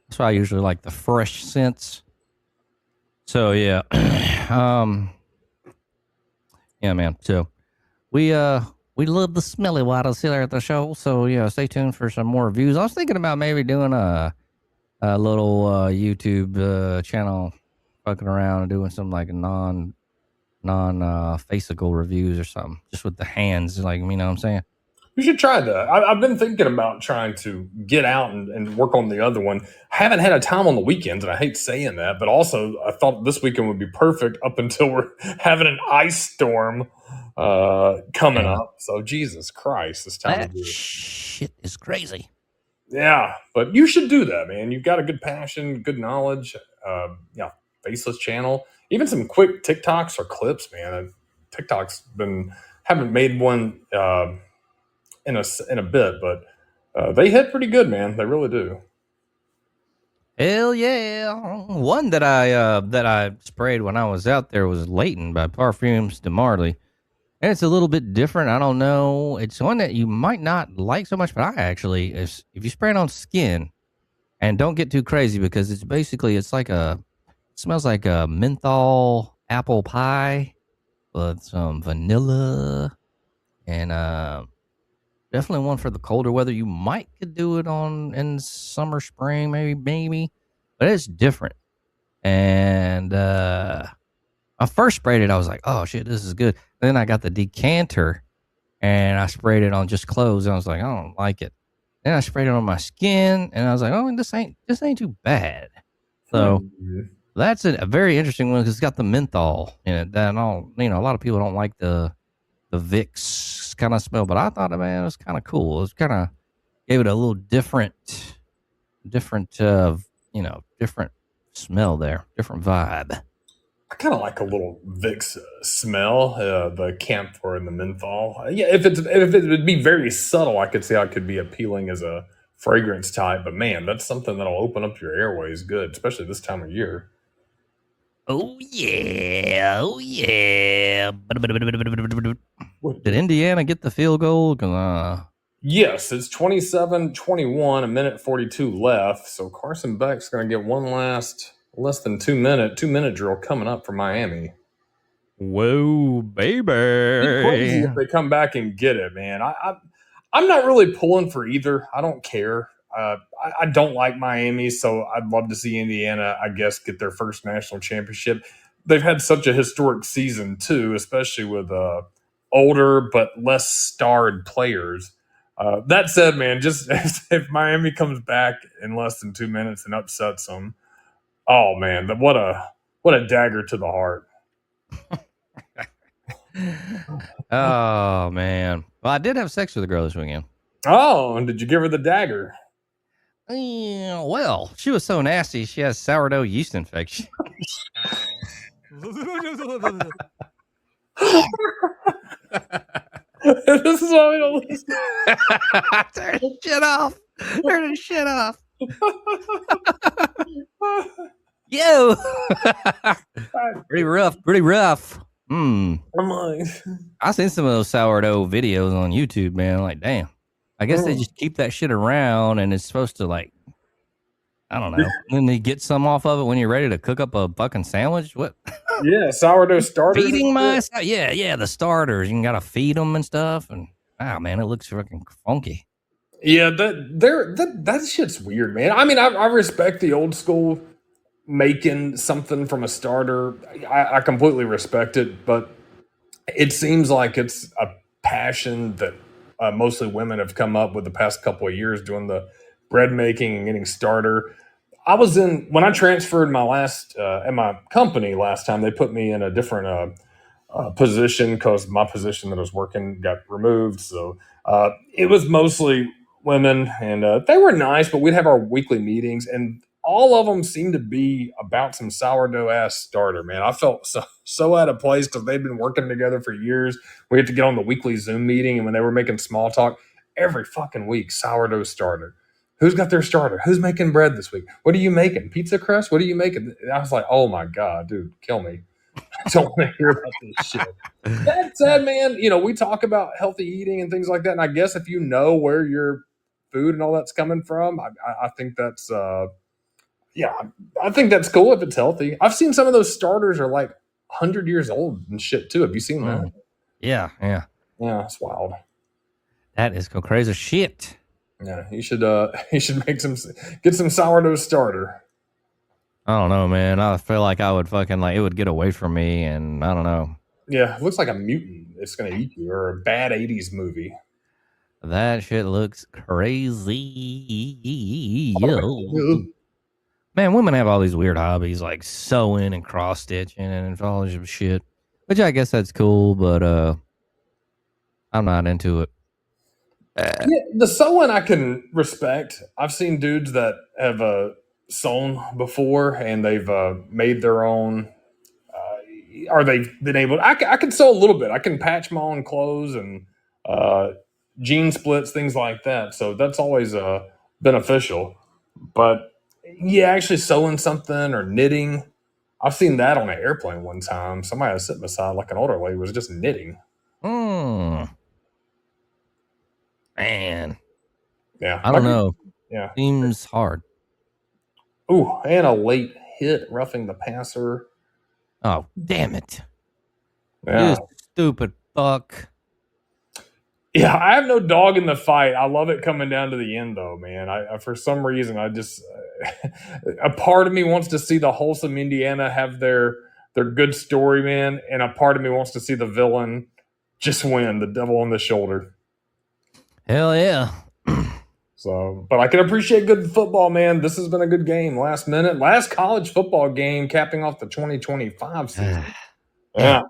[SPEAKER 3] That's why I usually like the fresh scents. So yeah, yeah, man. So we love the smelly waters here at the show. So yeah, stay tuned for some more reviews. I was thinking about maybe doing a little YouTube channel, fucking around and doing some like non facical reviews or something, just with the hands, like, you know what I'm saying?
[SPEAKER 6] You should try that. I've been thinking about trying to get out and work on the other one. Haven't had a time on the weekends, and I hate saying that, but also I thought this weekend would be perfect up until we're having an ice storm coming up. So Jesus Christ, this time of year.
[SPEAKER 3] Shit is crazy.
[SPEAKER 6] Yeah, but you should do that, man. You've got a good passion, good knowledge. Faceless channel. Even some quick TikToks or clips, man. TikTok's haven't made one in a bit, but they hit pretty good, man. They really do.
[SPEAKER 3] Hell yeah! One that I sprayed when I was out there was Leighton by Parfums de Marley, and it's a little bit different. I don't know. It's one that you might not like so much, but I actually, if you spray it on skin, and don't get too crazy because it's like it smells like a menthol apple pie with some vanilla and definitely one for the colder weather. You might could do it in summer, spring, maybe, but it's different. And I first sprayed it, I was like, oh shit, this is good. Then I got the decanter and I sprayed it on just clothes, and I was like, I don't like it. Then I sprayed it on my skin, and I was like, oh, this ain't too bad. So that's a very interesting one because it's got the menthol in it. That all, a lot of people don't like the Vicks kind of smell, but I thought, man, it was kind of cool. It was kind of gave it a little different smell there, different vibe.
[SPEAKER 6] I kind of like a little Vicks smell, the camphor and the menthol. Yeah, if it would be very subtle, I could see how it could be appealing as a fragrance type. But man, that's something that'll open up your airways good, especially this time of year.
[SPEAKER 3] Oh yeah! Did Indiana get the field goal?
[SPEAKER 6] Yes, it's 27-21, a minute 42 left. So Carson Beck's going to get one less than 2 minute drill coming up for Miami.
[SPEAKER 3] Whoa, baby!
[SPEAKER 6] It's crazy if they come back and get it, man. I'm not really pulling for either. I don't care. I don't like Miami, so I'd love to see Indiana, I guess, get their first national championship. They've had such a historic season, too, especially with older but less starred players. That said, man, just if Miami comes back in less than 2 minutes and upsets them, oh, man, what a dagger to the heart.
[SPEAKER 3] Oh, man. Well, I did have sex with a girl this weekend.
[SPEAKER 6] Oh, and did you give her the dagger?
[SPEAKER 3] Yeah, well, she was so nasty, she has sourdough yeast infection.
[SPEAKER 6] This is why we don't listen.
[SPEAKER 3] Turn the shit off. Turn the shit off. Yo. Pretty rough. I seen some of those sourdough videos on YouTube, man. Like, damn. I guess they just keep that shit around, and it's supposed to, like, I don't know. Then they get some off of it when you're ready to cook up a fucking sandwich. What?
[SPEAKER 6] Yeah, sourdough starters.
[SPEAKER 3] Feeding the starters. You gotta feed them and stuff, and man, it looks fucking funky.
[SPEAKER 6] Yeah, that shit's weird, man. I mean, I respect the old school making something from a starter, I completely respect it, but it seems like it's a passion that mostly women have come up with the past couple of years doing the bread making and getting starter. When I transferred my last at my company last time, they put me in a different position because my position that I was working got removed. So it was mostly women, and they were nice, but we'd have our weekly meetings, and all of them seemed to be about some sourdough ass starter. Man, I felt so out of place because they'd been working together for years. We had to get on the weekly Zoom meeting, and when they were making small talk every fucking week, sourdough starter. Who's got their starter? Who's making bread this week? What are you making? Pizza crust? What are you making? And I was like, oh my God, dude, kill me. I don't want to hear about this shit. That said, man, we talk about healthy eating and things like that. And I guess if you know where your food and all that's coming from, I think that's, yeah, I think that's cool if it's healthy. I've seen some of those starters are like 100 years old and shit too. Have you seen that?
[SPEAKER 3] Yeah.
[SPEAKER 6] Yeah, it's wild.
[SPEAKER 3] That is crazy shit.
[SPEAKER 6] Yeah, you should get some sourdough starter.
[SPEAKER 3] I don't know, man. I feel like I would fucking it would get away from me, and I don't know.
[SPEAKER 6] Yeah, it looks like a mutant. It's gonna eat you, or a bad '80s movie.
[SPEAKER 3] That shit looks crazy. Man, women have all these weird hobbies like sewing and cross stitching and all this shit, which I guess that's cool, but I'm not into it.
[SPEAKER 6] Yeah, the sewing I can respect. I've seen dudes that have sewn before and they've made their own, or they've been able. I can sew a little bit. I can patch my own clothes and jean splits, things like that. So that's always beneficial. But yeah, actually sewing something or knitting. I've seen that on an airplane one time. Somebody I was sitting beside, like an older lady, was just knitting.
[SPEAKER 3] Man.
[SPEAKER 6] Yeah.
[SPEAKER 3] I don't know.
[SPEAKER 6] Yeah.
[SPEAKER 3] Seems hard.
[SPEAKER 6] Ooh, and a late hit, roughing the passer.
[SPEAKER 3] Oh, damn it.
[SPEAKER 6] Yeah.
[SPEAKER 3] You stupid fuck.
[SPEAKER 6] Yeah, I have no dog in the fight. I love it coming down to the end, though, man. I for some reason, I just a part of me wants to see the wholesome Indiana have their good story, man, and a part of me wants to see the villain just win, the devil on the shoulder.
[SPEAKER 3] Hell yeah.
[SPEAKER 6] So, but I can appreciate good football, man. This has been a good game. Last college football game, capping off the 2025 season. Yeah.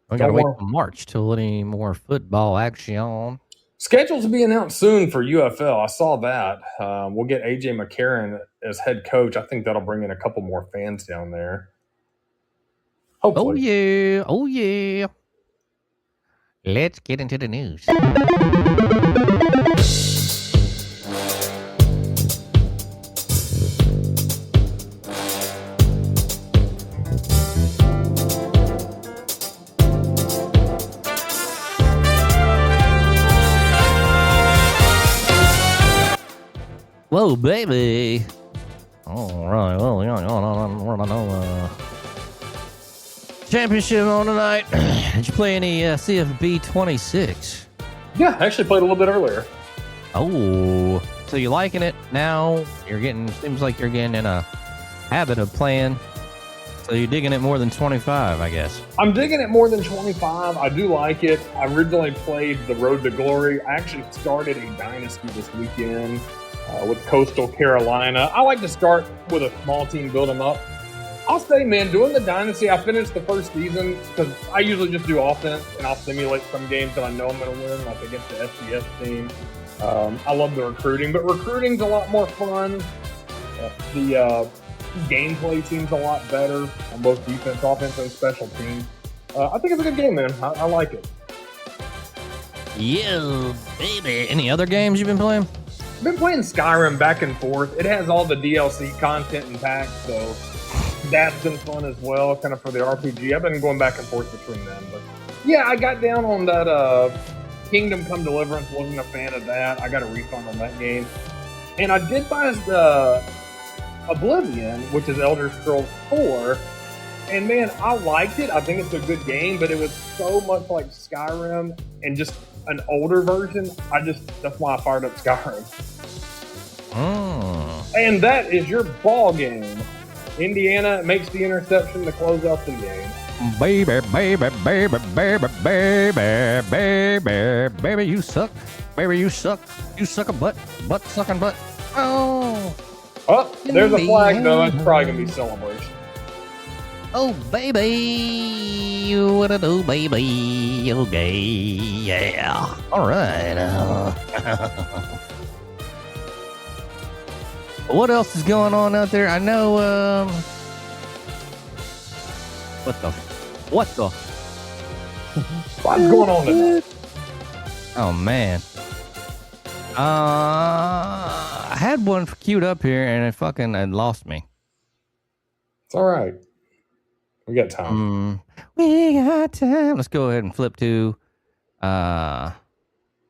[SPEAKER 3] We gotta wait till March till any more football action.
[SPEAKER 6] Schedules to be announced soon for UFL. I saw that. We'll get AJ McCarron as head coach. I think that'll bring in a couple more fans down there. Hopefully.
[SPEAKER 3] Oh yeah. Let's get into the news. Whoa, baby. All right. Well, championship on tonight. Did you play any CFB 26?
[SPEAKER 6] Yeah, I actually played a little bit earlier.
[SPEAKER 3] Oh, so you liking it now? Seems like you're getting in a habit of playing. So you're digging it more than 25, I guess.
[SPEAKER 6] I'm digging it more than 25. I do like it. I originally played the Road to Glory. I actually started a dynasty this weekend with Coastal Carolina. I like to start with a small team, build them up. I'll say, man, doing the dynasty, I finished the first season because I usually just do offense and I'll simulate some games that I know I'm going to win, like against the FCS team. I love the recruiting, but recruiting's a lot more fun. The gameplay seems a lot better on both defense, offense, and special teams. I think it's a good game, man. I like it.
[SPEAKER 3] Yeah, baby. Any other games you've been playing?
[SPEAKER 6] I've been playing Skyrim back and forth. It has all the DLC content and packs, so that's been fun as well, kind of for the RPG. I've been going back and forth between them. But yeah, I got down on that Kingdom Come Deliverance. Wasn't a fan of that. I got a refund on that game. And I did buy the Oblivion, which is Elder Scrolls 4. And man, I liked it. I think it's a good game, but it was so much like Skyrim and just an older version. That's why I fired up Skyrim. And that is your ball game. Indiana makes the interception to close out the game.
[SPEAKER 3] Baby, baby, baby, baby, baby, baby, baby, you suck. Baby, you suck. You suck a butt. Butt sucking butt. Oh.
[SPEAKER 6] Oh, there's a flag though. It's probably gonna be celebration.
[SPEAKER 3] Oh, baby. What a do, baby. Okay. Yeah. All right. What else is going on out there? I know, What the?
[SPEAKER 6] What's going on tonight?
[SPEAKER 3] Oh, man. I had one queued up here and it fucking had lost me.
[SPEAKER 6] It's all right. We got time.
[SPEAKER 3] We got time. Let's go ahead and flip to, what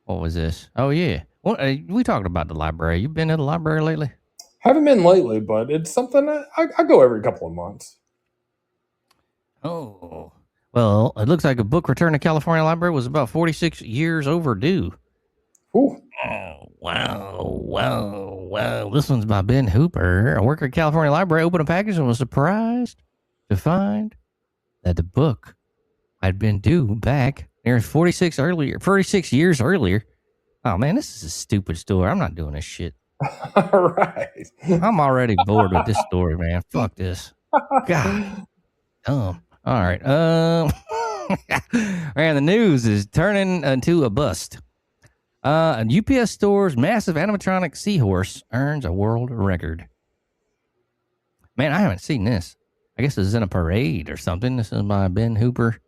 [SPEAKER 3] was this? Oh, yeah. Well, we talked about the library. You been to the library lately?
[SPEAKER 6] Haven't been lately, but it's something I go every couple of months.
[SPEAKER 3] Oh. Well, it looks like a book return to California Library was about 46 years overdue.
[SPEAKER 6] Ooh.
[SPEAKER 3] Oh, wow. This one's by Ben Hooper. A worker at California Library opened a package and was surprised to find that the book had been due back near 46 years earlier. Oh, man, this is a stupid story. I'm not doing this shit.
[SPEAKER 6] All right.
[SPEAKER 3] I'm already bored with this story, man. Fuck this. God. Dumb. All right. Man, the news is turning into a bust. A UPS store's massive animatronic seahorse earns a world record. Man, I haven't seen this. I guess this is in a parade or something. This is by Ben Hooper.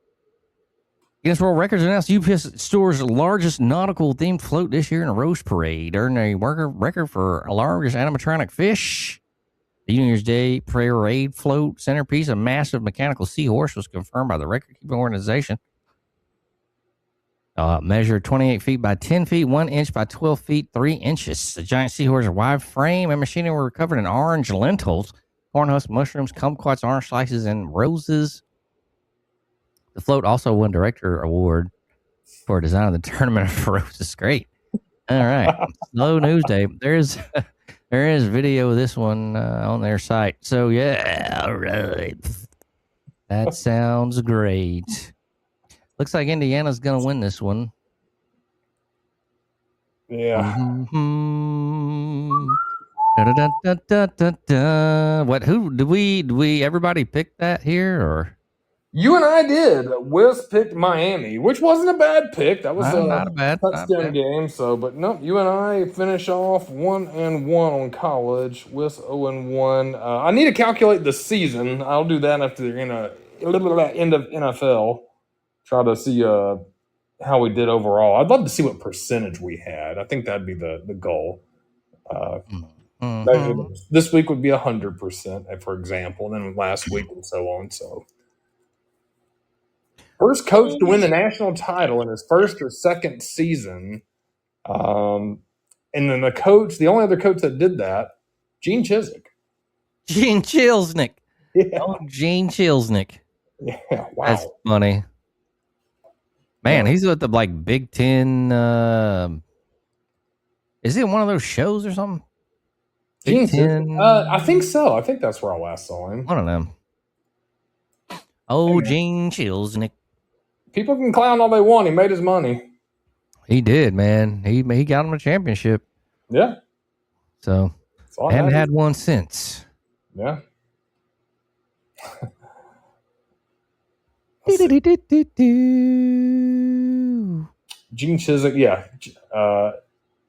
[SPEAKER 3] Guinness World Records announced UPS store's largest nautical themed float this year in a roast parade, earned a record for largest animatronic fish. The New Year's Day parade float centerpiece, a massive mechanical seahorse, was confirmed by the record-keeping organization. Measured 28 feet by 10 feet, 1 inch by 12 feet, 3 inches. The giant seahorse's wide frame and machinery were covered in orange lentils, corn husks, mushrooms, kumquats, orange slices, and roses. The float also won Director Award for design of the Tournament of Roses. Great. All right. Slow news day. There is video of this one on their site. So, yeah. All right. That sounds great. Looks like Indiana's going to win this one.
[SPEAKER 6] Yeah.
[SPEAKER 3] What? Who did we? Everybody pick that here, or
[SPEAKER 6] You and I did. Wiz picked Miami, which wasn't a bad pick. That was
[SPEAKER 3] not a bad
[SPEAKER 6] touchdown game. So, but nope, you and I finish off 1-1 on college. Wiz 0-1. I need to calculate the season. I'll do that after the end of NFL. Try to see how we did overall. I'd love to see what percentage we had. I think that'd be the goal. This week would be 100%, for example, and then last week and so on. So, first coach to win the national title in his first or second season, and then the only other coach that did that, Gene Chizik.
[SPEAKER 3] Gene Chilsnick.
[SPEAKER 6] Yeah.
[SPEAKER 3] Oh, Gene Chilsnick.
[SPEAKER 6] Yeah, wow.
[SPEAKER 3] That's funny. Man, he's with the Big Ten. Is he in one of those shows or something?
[SPEAKER 6] Gene Chizik? I think so. I think that's where I last saw him.
[SPEAKER 3] One of them. Oh, Gene Chilsnick.
[SPEAKER 6] People can clown all they want. He made his money.
[SPEAKER 3] He did, man. He got him a championship.
[SPEAKER 6] Yeah.
[SPEAKER 3] So, haven't had one since.
[SPEAKER 6] Yeah. Gene Chizik, yeah.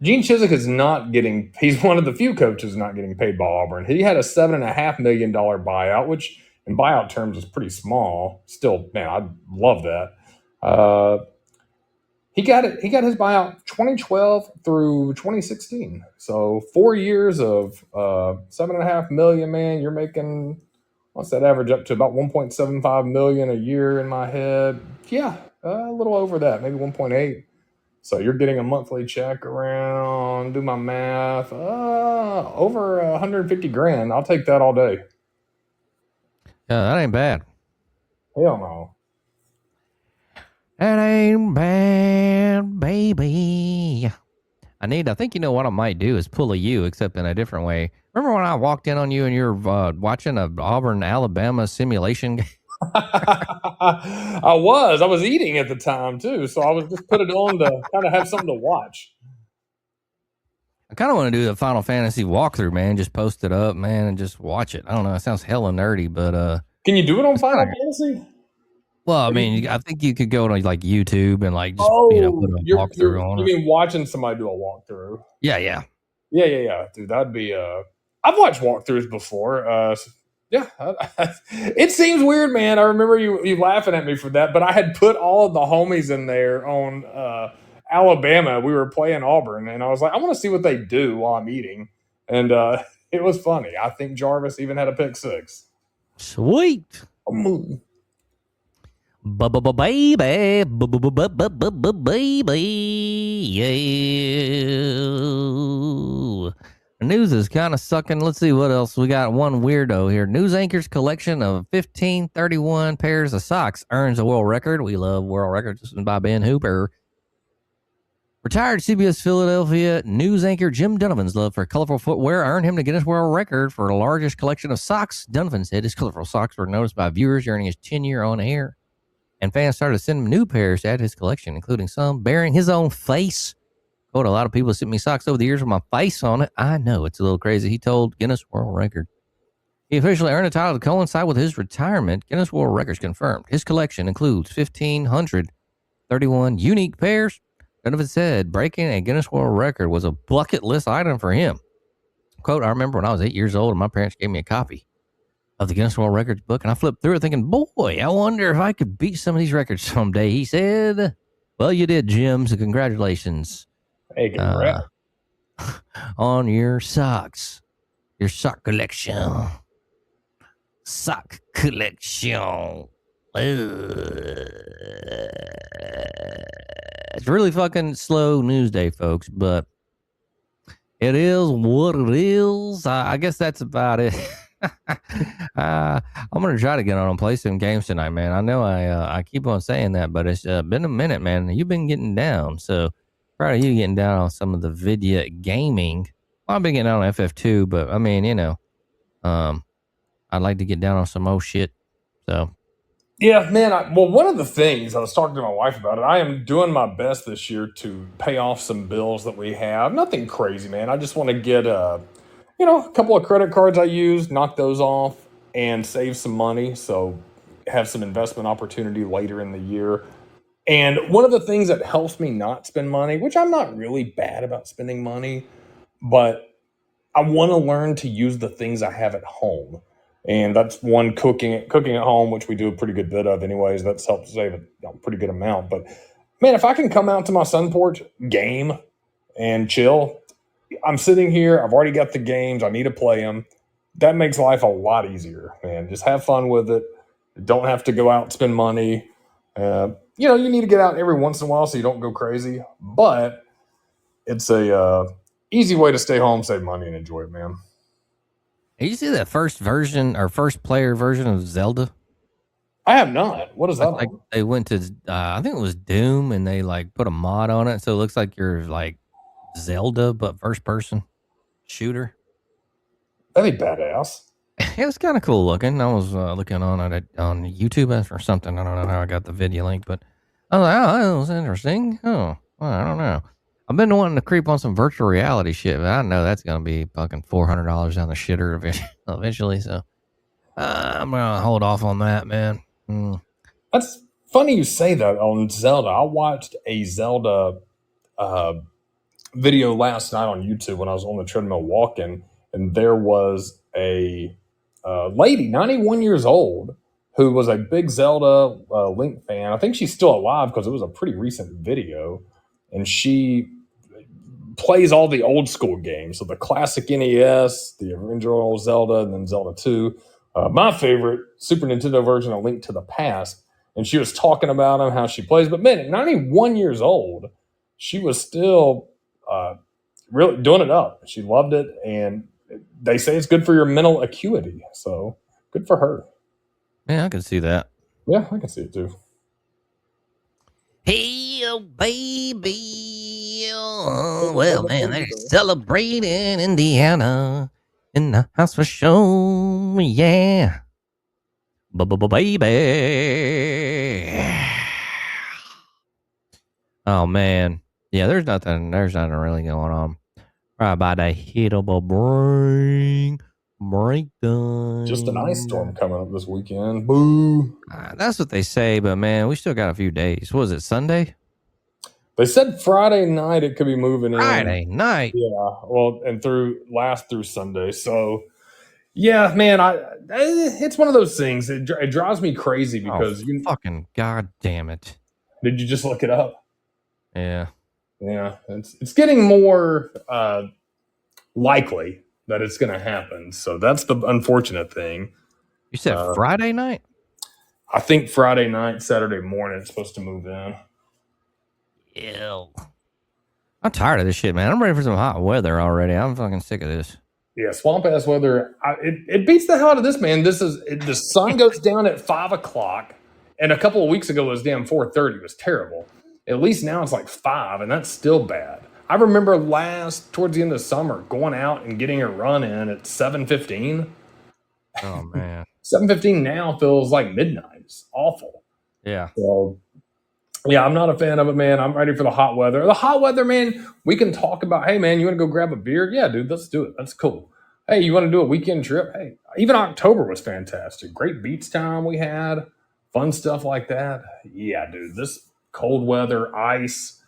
[SPEAKER 6] Gene Chizik is not getting, he's one of the few coaches not getting paid by Auburn. He had a $7.5 million buyout, which in buyout terms is pretty small. Still, man, I love that. He got his buyout 2012 through 2016. So 4 years of $7.5 million, man. You're making, what's that average up to? About $1.75 million a year in my head. Yeah, a little over that, maybe 1.8. So you're getting a monthly check around, do my math, over 150 grand. I'll take that all day.
[SPEAKER 3] Yeah, that ain't bad.
[SPEAKER 6] Hell no.
[SPEAKER 3] That ain't bad, baby. I think you know what I might do is pull a you, except in a different way. Remember when I walked in on you and you're watching a Auburn, Alabama simulation game?
[SPEAKER 6] I was eating at the time too, so I was just put it on to kind of have something to watch.
[SPEAKER 3] I kind of want to do the Final Fantasy walkthrough, man. Just post it up, man, and just watch it. I don't know. It sounds hella nerdy, but
[SPEAKER 6] Can you do it on
[SPEAKER 3] it's
[SPEAKER 6] Final
[SPEAKER 3] kinda,
[SPEAKER 6] Fantasy?
[SPEAKER 3] well, I mean, I think you could go to like YouTube and like just put
[SPEAKER 6] Oh,
[SPEAKER 3] a walkthrough
[SPEAKER 6] you
[SPEAKER 3] on it.
[SPEAKER 6] mean watching somebody do a walkthrough?
[SPEAKER 3] Yeah.
[SPEAKER 6] Yeah, dude, that'd be. I've watched walkthroughs before. Yeah, it seems weird, man. I remember you laughing at me for that, but I had put all of the homies in there on Alabama. We were playing Auburn, and I was like, I want to see what they do while I'm eating, and it was funny. I think Jarvis even had a pick six.
[SPEAKER 3] Sweet. Baby, baby, yeah. The news is kind of sucking. Let's see what else we got. One weirdo here. News anchor's collection of 1531 pairs of socks earns a world record. We love world records by Ben Hooper. Retired CBS Philadelphia news anchor Jim Donovan's love for colorful footwear earned him the Guinness World Record for the largest collection of socks. Donovan said his colorful socks were noticed by viewers during his tenure on air, and fans started sending him new pairs to add to his collection, including some bearing his own face. Quote, a lot of people sent me socks over the years with my face on it. I know, it's a little crazy, he told Guinness World Record. He officially earned a title to coincide with his retirement. Guinness World Records confirmed his collection includes 1,531 unique pairs. Donovan said breaking a Guinness World Record was a bucket list item for him. Quote, I remember when I was 8 years old and my parents gave me a copy of the Guinness World Records book, and I flipped through it thinking, boy, I wonder if I could beat some of these records someday. He said, well, you did, Jim, so congratulations.
[SPEAKER 6] Hey, congrats.
[SPEAKER 3] On your socks, your sock collection. Sock collection. It's really fucking slow news day, folks, but it is what it is. I guess that's about it. I'm gonna try to get on and play some games tonight, man. I know I keep on saying that, but it's been a minute, man. You've been getting down, so proud of you getting down on some of the video gaming. Well, I've been getting down on FF2, but I mean, I'd like to get down on some old shit. So
[SPEAKER 6] yeah, man. Well, one of the things I was talking to my wife about it, I am doing my best this year to pay off some bills that we have. Nothing crazy, man. I just want to get a couple of credit cards I use, knock those off, and save some money. So have some investment opportunity later in the year. And one of the things that helps me not spend money, which I'm not really bad about spending money, but I want to learn to use the things I have at home. And that's one, cooking at home, which we do a pretty good bit of anyways. That's helped save a pretty good amount. But man, if I can come out to my sun porch, game, and chill, I'm sitting here. I've already got the games. I need to play them. That makes life a lot easier, man. Just have fun with it. Don't have to go out and spend money. You need to get out every once in a while so you don't go crazy. But it's a easy way to stay home, save money, and enjoy it, man.
[SPEAKER 3] did you see that first version or first player version of Zelda?
[SPEAKER 6] I have not. What is that?
[SPEAKER 3] Like they went to, I think it was Doom, and they like put a mod on it, so it looks like you're like Zelda but first person shooter.
[SPEAKER 6] That'd be badass.
[SPEAKER 3] It was kind of cool looking. I was looking on it on YouTube or something. I don't know how I got the video link, but I was like, oh, that was interesting. Oh, well, I don't know. I've been wanting to creep on some virtual reality shit, but I know that's going to be fucking $400 down the shitter eventually. So I'm going to hold off on that, man.
[SPEAKER 6] That's funny you say that on Zelda. I watched a Zelda video last night on YouTube when I was on the treadmill walking, and there was a lady, 91 years old, who was a big Zelda Link fan. I think she's still alive because it was a pretty recent video, and she plays all the old school games. So the classic NES, the original Zelda, and then Zelda 2. My favorite, Super Nintendo version of Link to the Past. And she was talking about him, how she plays. But man, at 91 years old, she was still really doing it up. She loved it. And they say it's good for your mental acuity. So good for her.
[SPEAKER 3] Yeah, I can see that.
[SPEAKER 6] Yeah, I can see it too.
[SPEAKER 3] Hey, oh, baby. Oh, well, man, they're celebrating Indiana in the house for sure. Yeah. Baby. Oh, man. Yeah, there's nothing really going on. Right about to hit up a breakdown.
[SPEAKER 6] Just an ice storm coming up this weekend. Boo.
[SPEAKER 3] That's what they say, but man, we still got a few days. What was it, Sunday?
[SPEAKER 6] They said Friday night it could be moving in.
[SPEAKER 3] Friday night.
[SPEAKER 6] Yeah, well, and through Sunday. So, yeah, man, it's one of those things. It drives me crazy because
[SPEAKER 3] fucking god damn it.
[SPEAKER 6] Did you just look it up?
[SPEAKER 3] Yeah.
[SPEAKER 6] Yeah, it's getting more likely that it's going to happen. So that's the unfortunate thing.
[SPEAKER 3] You said Friday night?
[SPEAKER 6] I think Friday night, Saturday morning, it's supposed to move in.
[SPEAKER 3] Ew. I'm tired of this shit, man. I'm ready for some hot weather already. I'm fucking sick of this.
[SPEAKER 6] Yeah, swamp ass weather. It beats the hell out of this, man. The sun goes down at 5 o'clock, and a couple of weeks ago it was damn 4:30. It was terrible. At least now it's like 5, and that's still bad. I remember towards the end of summer, going out and getting a run in at 7:15.
[SPEAKER 3] Oh man,
[SPEAKER 6] 7:15 now feels like midnight. It's awful.
[SPEAKER 3] Yeah.
[SPEAKER 6] So, yeah, I'm not a fan of it, man. I'm ready for the hot weather. The hot weather, man, we can talk about, hey, man, you want to go grab a beer? Yeah, dude, let's do it. That's cool. Hey, you want to do a weekend trip? Hey, even October was fantastic. Great beach time we had. Fun stuff like that. Yeah, dude, this cold weather, ice.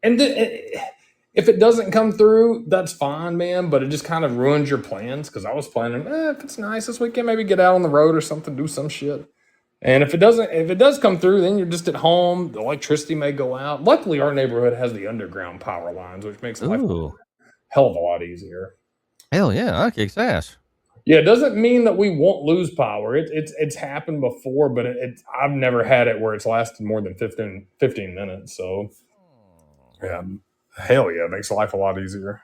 [SPEAKER 6] And if it doesn't come through, that's fine, man, but it just kind of ruins your plans because I was planning, if it's nice this weekend, maybe get out on the road or something, do some shit. And if it does come through, then you're just at home. The electricity may go out. Luckily, our neighborhood has the underground power lines, which makes life a hell of a lot easier.
[SPEAKER 3] Hell yeah, that kicks ass.
[SPEAKER 6] Yeah, it doesn't mean that we won't lose power. It's happened before, but I've never had it where it's lasted more than 15 minutes. So, yeah, hell yeah, it makes life a lot easier.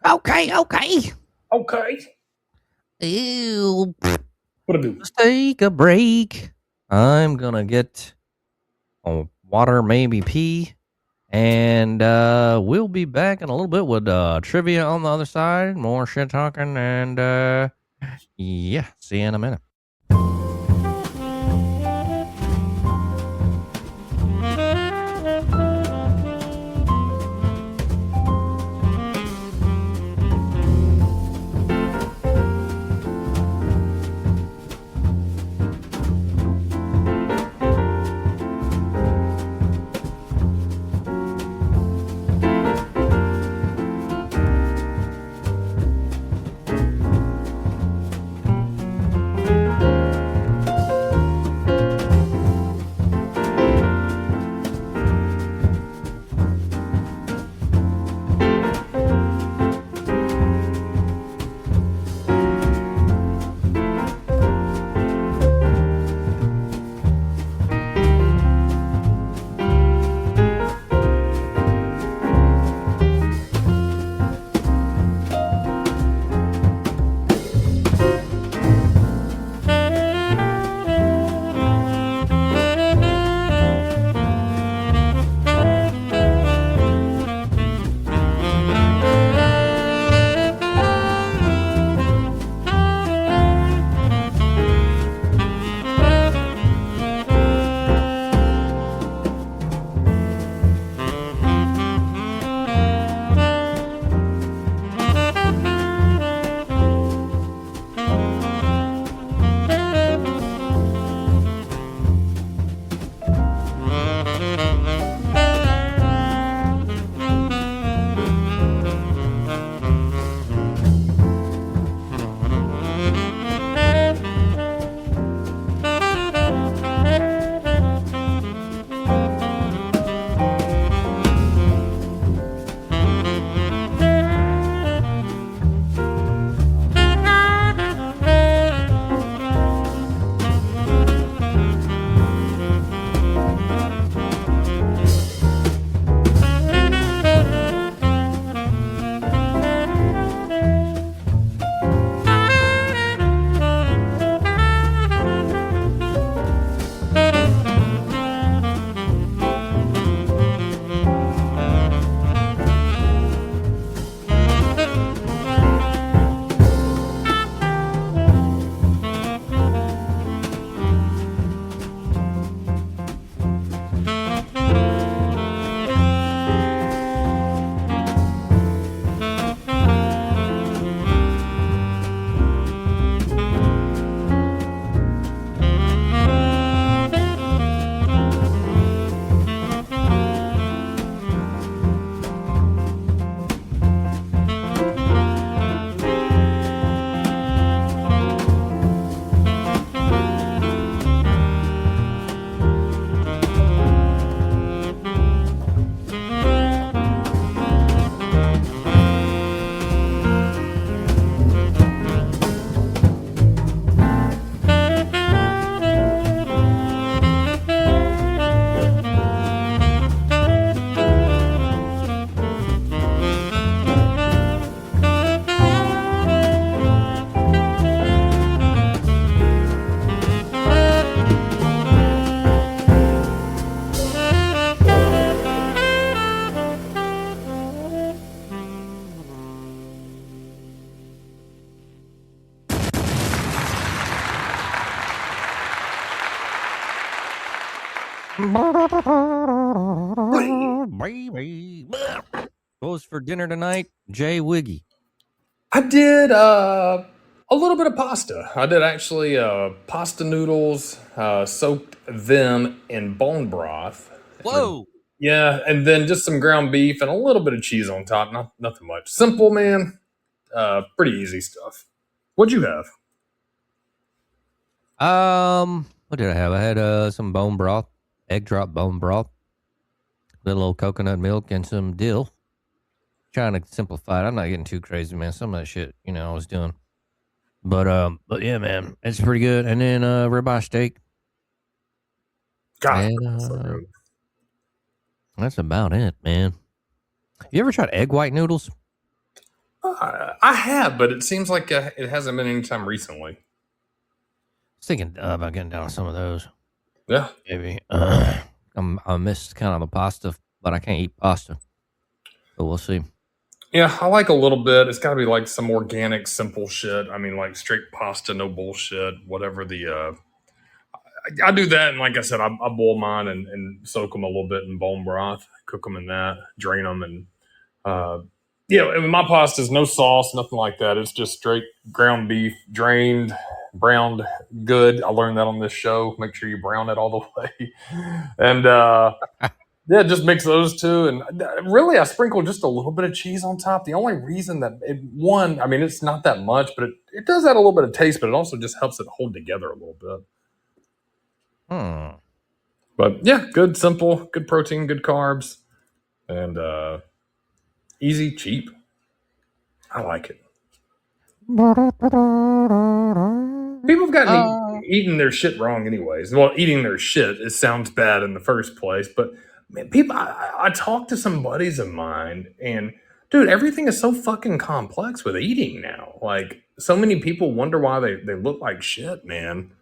[SPEAKER 3] Okay.
[SPEAKER 6] What
[SPEAKER 3] Ew.
[SPEAKER 6] do?
[SPEAKER 3] Let's take a break. I'm gonna get water, maybe pee, and we'll be back in a little bit with trivia on the other side, more shit talking, and yeah, see you in a minute. Baby. What was for dinner tonight? Jay Wiggy.
[SPEAKER 6] I did a little bit of pasta. I did actually pasta noodles, soaked them in bone broth.
[SPEAKER 3] Whoa.
[SPEAKER 6] Yeah, and then just some ground beef and a little bit of cheese on top. Nothing much. Simple, man. Pretty easy stuff. What'd you have?
[SPEAKER 3] What did I have? I had some bone broth, egg drop bone broth, with a little coconut milk and some dill. Trying to simplify it. I'm not getting too crazy, man. Some of that shit, I was doing. But yeah, man, it's pretty good. And then ribeye steak.
[SPEAKER 6] God,
[SPEAKER 3] And
[SPEAKER 6] that's so good.
[SPEAKER 3] that's about it, man. You ever tried egg white noodles?
[SPEAKER 6] I have, but it seems like it hasn't been any time recently.
[SPEAKER 3] I was thinking about getting down on some of those.
[SPEAKER 6] Yeah.
[SPEAKER 3] Maybe. I miss kind of the pasta, but I can't eat pasta. But we'll see.
[SPEAKER 6] Yeah, I like a little bit. It's got to be like some organic, simple shit. I mean, like straight pasta, no bullshit. Whatever the. I do that, and like I said, I boil mine and soak them a little bit in bone broth, cook them in that, drain them, and I mean, my pasta is no sauce, nothing like that. It's just straight ground beef, drained, browned, good. I learned that on this show. Make sure you brown it all the way, and yeah, just mix those two, and really, I sprinkle just a little bit of cheese on top. The only reason that I mean, it's not that much, but it does add a little bit of taste, but it also just helps it hold together a little bit. But yeah, good, simple, good protein, good carbs, and easy, cheap. I like it. People have gotten eating their shit wrong, anyways. Well, eating their shit, it sounds bad in the first place, but man, people, I talk to some buddies of mine, and dude, everything is so fucking complex with eating now. Like, so many people wonder why they look like shit, man,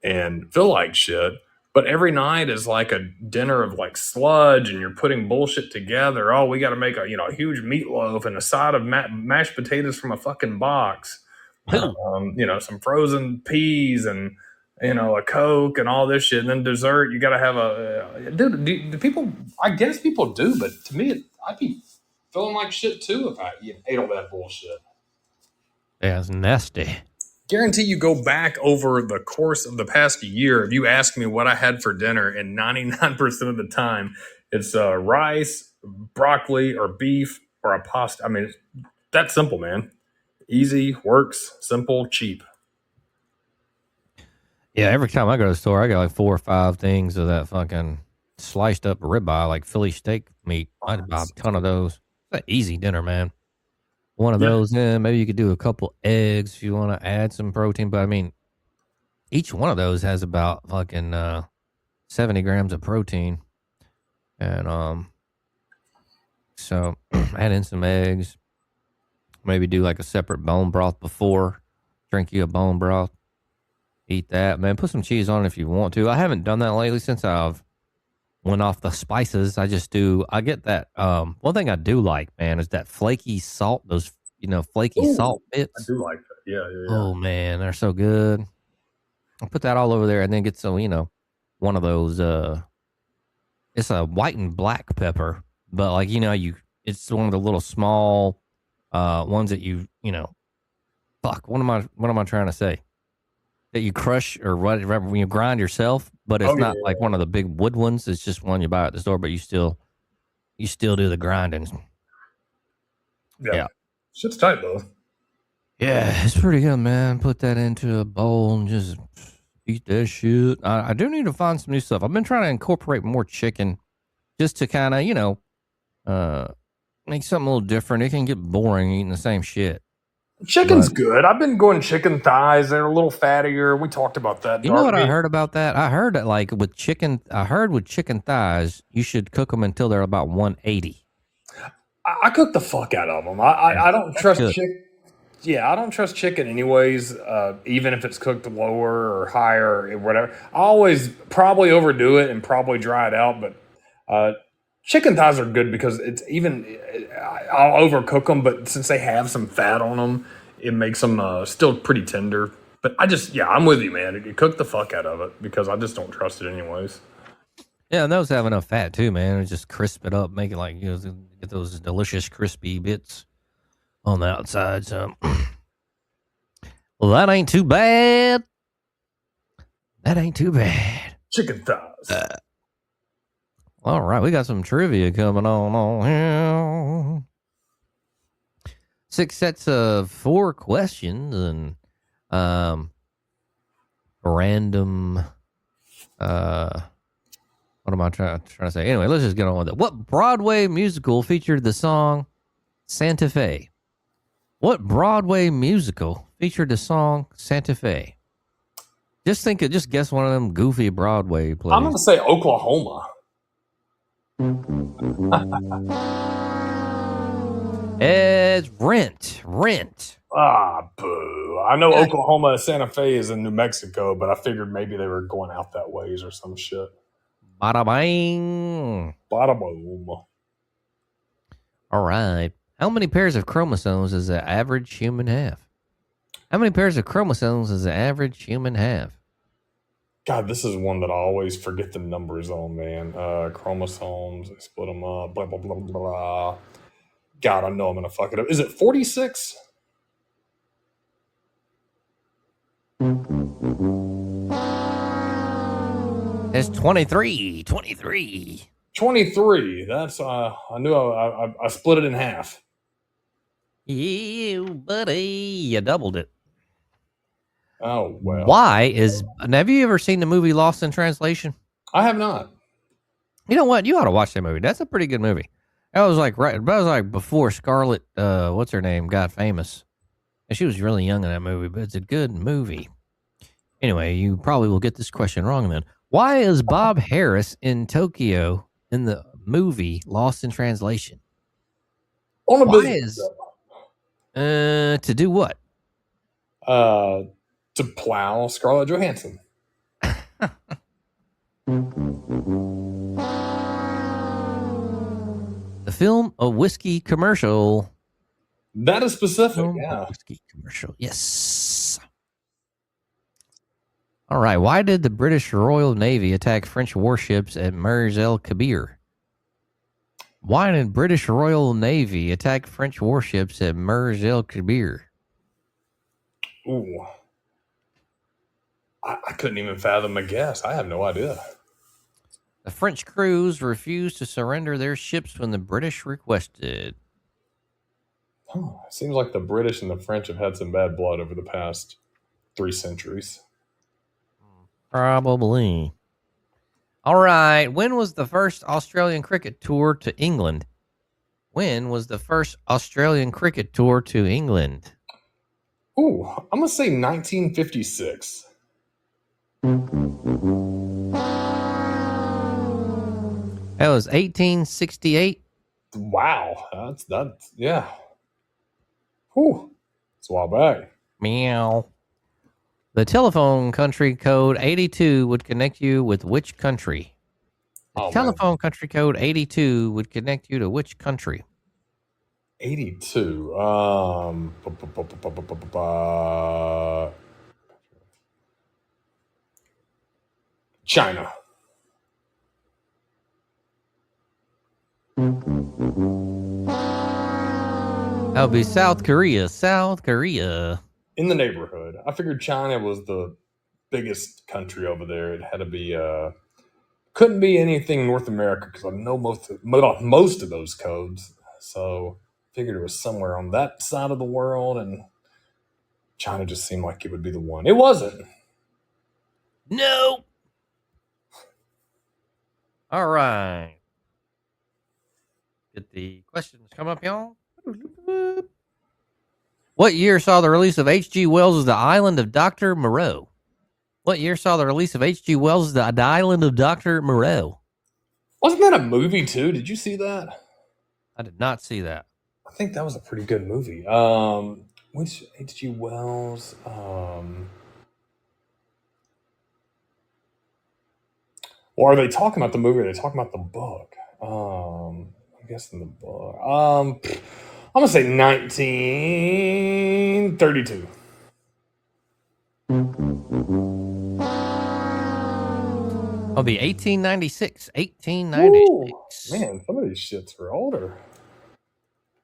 [SPEAKER 6] and feel like shit. But every night is like a dinner of like sludge, and you're putting bullshit together. Oh, we got to make a huge meatloaf and a side of mashed potatoes from a fucking box. Some frozen peas and a Coke and all this shit. And then dessert, you got to have dude. Do people? I guess people do, but to me, I'd be feeling like shit too if I ate all that bullshit.
[SPEAKER 3] Yeah, it's nasty.
[SPEAKER 6] Guarantee you go back over the course of the past year, if you ask me what I had for dinner, and 99% of the time it's rice, broccoli, or beef, or a pasta. I mean, it's that simple, man. Easy, works, simple, cheap.
[SPEAKER 3] Yeah, every time I go to the store, I got like 4 or 5 things of that fucking sliced up ribeye, like Philly steak meat. I'd buy a ton of those. It's an easy dinner, man. One of those, maybe you could do a couple eggs if you want to add some protein. But I mean, each one of those has about fucking 70 grams of protein. And so add in some eggs. Maybe do like a separate bone broth before. Drink you a bone broth. Eat that, man. Put some cheese on it if you want to. I haven't done that lately since I've went off the spices. I get that. One thing I do like, man, is that flaky salt, those, flaky salt bits.
[SPEAKER 6] I do like that. Yeah.
[SPEAKER 3] Oh, man, they're so good. I'll put that all over there and then get some, one of those, it's a white and black pepper, but like, it's one of the little small, ones that what am I trying to say? That you crush or when you grind yourself, but it's not like one of the big wood ones. It's just one you buy at the store, but you still do the grinding.
[SPEAKER 6] Yeah. Shit's tight though.
[SPEAKER 3] Yeah, it's pretty good, man. Put that into a bowl and just eat that shit. I do need to find some new stuff. I've been trying to incorporate more chicken just to kind of, make something a little different. It can get boring eating the same shit.
[SPEAKER 6] Chicken's good. I've been going chicken thighs. They're a little fattier. We talked about that.
[SPEAKER 3] You know what I heard about that? I heard that with chicken thighs, you should cook them until they're about 180.
[SPEAKER 6] I cook the fuck out of them. I don't trust chicken. Yeah, I don't trust chicken anyways, even if it's cooked lower or higher or whatever. I always probably overdo it and probably dry it out, but chicken thighs are good because I'll overcook them, but since they have some fat on them, it makes them still pretty tender. But I'm with you, man. You cook the fuck out of it because I just don't trust it anyways.
[SPEAKER 3] Yeah, and those have enough fat too, man. It just crisp it up, make it like, get those delicious crispy bits on the outside. So, well, that ain't too bad. That ain't too bad.
[SPEAKER 6] Chicken thighs.
[SPEAKER 3] All right, we got some trivia coming on here. 6 sets of 4 questions and random. What am I trying to say? Anyway, let's just get on with it. What Broadway musical featured the song Santa Fe? What Broadway musical featured the song Santa Fe? Just guess one of them goofy Broadway plays.
[SPEAKER 6] I'm going to say Oklahoma.
[SPEAKER 3] It's Rent.
[SPEAKER 6] Ah, boo. I know Oklahoma, Santa Fe is in New Mexico, but I figured maybe they were going out that ways or some shit.
[SPEAKER 3] Bada bang.
[SPEAKER 6] Bada boom.
[SPEAKER 3] All right. How many pairs of chromosomes does the average human have? How many pairs of chromosomes does the average human have?
[SPEAKER 6] God, this is one that I always forget the numbers on, man. Chromosomes, I split them up, blah, blah, blah, blah. God, I know I'm going to fuck it up. Is it 46?
[SPEAKER 3] It's 23. 23.
[SPEAKER 6] 23. That's, I knew I split it in half.
[SPEAKER 3] You, buddy. You doubled it.
[SPEAKER 6] Oh, well.
[SPEAKER 3] Have you ever seen the movie Lost in Translation?
[SPEAKER 6] I have not.
[SPEAKER 3] You know what? You ought to watch that movie. That's a pretty good movie. That was like before Scarlett, what's her name, got famous. And she was really young in that movie, but it's a good movie. Anyway, you probably will get this question wrong then. Why is Bob Harris in Tokyo in the movie Lost in Translation?
[SPEAKER 6] On a business
[SPEAKER 3] to do what?
[SPEAKER 6] To plow Scarlett Johansson.
[SPEAKER 3] The film A Whiskey Commercial.
[SPEAKER 6] That is specific, yeah.
[SPEAKER 3] Whiskey commercial, yes. All right. Why did the British Royal Navy attack French warships at Mers el Kabir? Why did British Royal Navy attack French warships at Mers el Kabir?
[SPEAKER 6] Ooh. I couldn't even fathom a guess. I have no idea.
[SPEAKER 3] The French crews refused to surrender their ships when the British requested.
[SPEAKER 6] Seems like the British and the French have had some bad blood over the past 3 centuries.
[SPEAKER 3] Probably. All right. When was the first Australian cricket tour to England? When was the first Australian cricket tour to England?
[SPEAKER 6] Ooh, I'm going to say 1956.
[SPEAKER 3] That was 1868.
[SPEAKER 6] Wow. That's yeah. Whew. It's a while back.
[SPEAKER 3] Meow. The telephone country code 82 would connect you with which country? The telephone country code 82 would connect you to which country?
[SPEAKER 6] 82. China.
[SPEAKER 3] That would be South Korea. South Korea.
[SPEAKER 6] In the neighborhood. I figured China was the biggest country over there. It had to be, couldn't be anything North America because I know most of those codes. So figured it was somewhere on that side of the world, and China just seemed like it would be the one. It wasn't.
[SPEAKER 3] No. All right. Get the questions come up, y'all. What year saw the release of H.G. Wells' The Island of Dr. Moreau? What year saw the release of H.G. Wells' The Island of Dr. Moreau?
[SPEAKER 6] Wasn't that a movie too? Did you see that?
[SPEAKER 3] I did not see that.
[SPEAKER 6] I think that was a pretty good movie. Which H.G. Wells? Or are they talking about the movie? Or are they talking about the book? I'm guessing the book. I'm gonna say 1932.
[SPEAKER 3] It'll be 1896.
[SPEAKER 6] Ooh,
[SPEAKER 3] 1896.
[SPEAKER 6] man, some of these shits are older.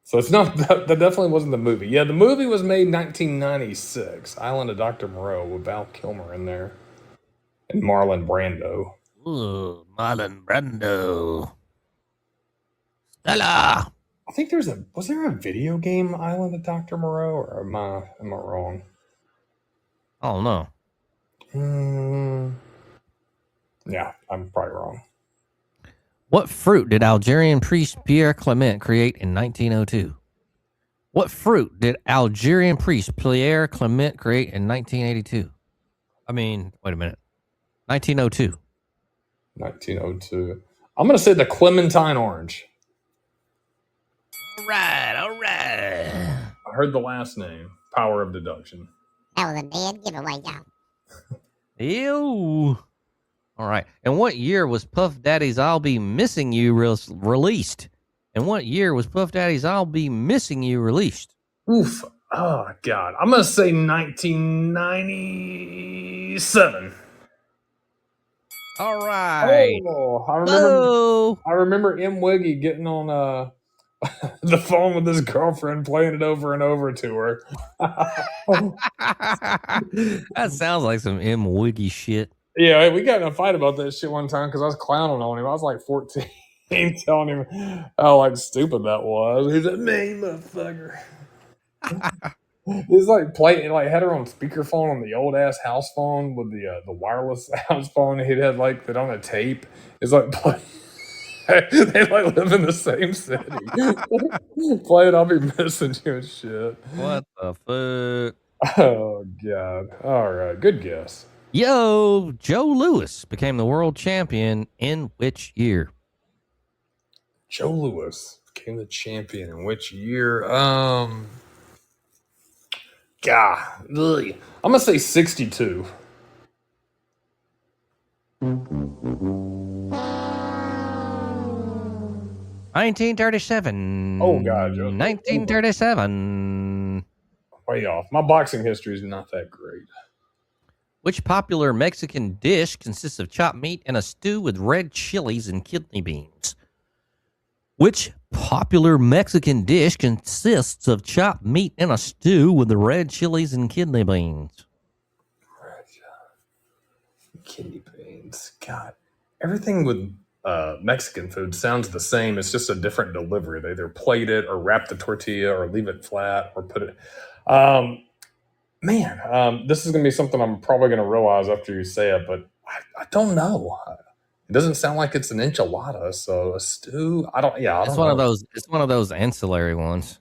[SPEAKER 6] So it's not that definitely wasn't the movie. Yeah, the movie was made in 1996. Island of Dr. Moreau with Val Kilmer in there and Marlon Brando.
[SPEAKER 3] Ooh, Marlon Brando. Stella.
[SPEAKER 6] I think was there a video game Island of Dr. Moreau, or am I wrong?
[SPEAKER 3] Oh, no.
[SPEAKER 6] Yeah, I'm probably wrong.
[SPEAKER 3] What fruit did Algerian priest Pierre Clement create in 1902? What fruit did Algerian priest Pierre Clement create in 1982? I mean, wait a minute. 1902.
[SPEAKER 6] 1902. I'm going to say the Clementine orange.
[SPEAKER 3] All right, all right.
[SPEAKER 6] I heard the last name. Power of deduction.
[SPEAKER 4] That was a dead giveaway, y'all.
[SPEAKER 3] Ew. All right. And what year was Puff Daddy's I'll Be Missing You released? And what year was Puff Daddy's I'll Be Missing You released?
[SPEAKER 6] Oof. Oh, God. I'm going to say 1997.
[SPEAKER 3] All right.
[SPEAKER 6] Oh, I remember M. Wiggy getting on the phone with his girlfriend, playing it over and over to her.
[SPEAKER 3] That sounds like some M. Wiggy shit.
[SPEAKER 6] Yeah, we got in a fight about that shit one time because I was clowning on him. I was like 14, telling him how like stupid that was. He's like, "Man, motherfucker." He's like playing, like had her on speakerphone on the old ass house phone with the wireless house phone. He had like that on a tape. It's like they like live in the same city. Play it, I'll be missing you and shit.
[SPEAKER 3] What the fuck?
[SPEAKER 6] Oh God! All right, good guess.
[SPEAKER 3] Yo, Joe Louis became the world champion in which year?
[SPEAKER 6] Joe Louis became the champion in which year? God, I'm gonna say 62.
[SPEAKER 3] $1937.
[SPEAKER 6] Oh God, Joe.
[SPEAKER 3] 1937.
[SPEAKER 6] Way off. My boxing history is not that great.
[SPEAKER 3] Which popular Mexican dish consists of chopped meat and a stew with red chilies and kidney beans? Which popular Mexican dish consists of chopped meat and a stew with the red chilies and kidney beans?
[SPEAKER 6] Kidney beans. God, everything with Mexican food sounds the same. It's just a different delivery. They either plate it or wrap the tortilla or leave it flat or put it. This is going to be something I'm probably going to realize after you say it, but I don't know. It doesn't sound like it's an enchilada, so a stew. I don't know.
[SPEAKER 3] It's one of those ancillary ones.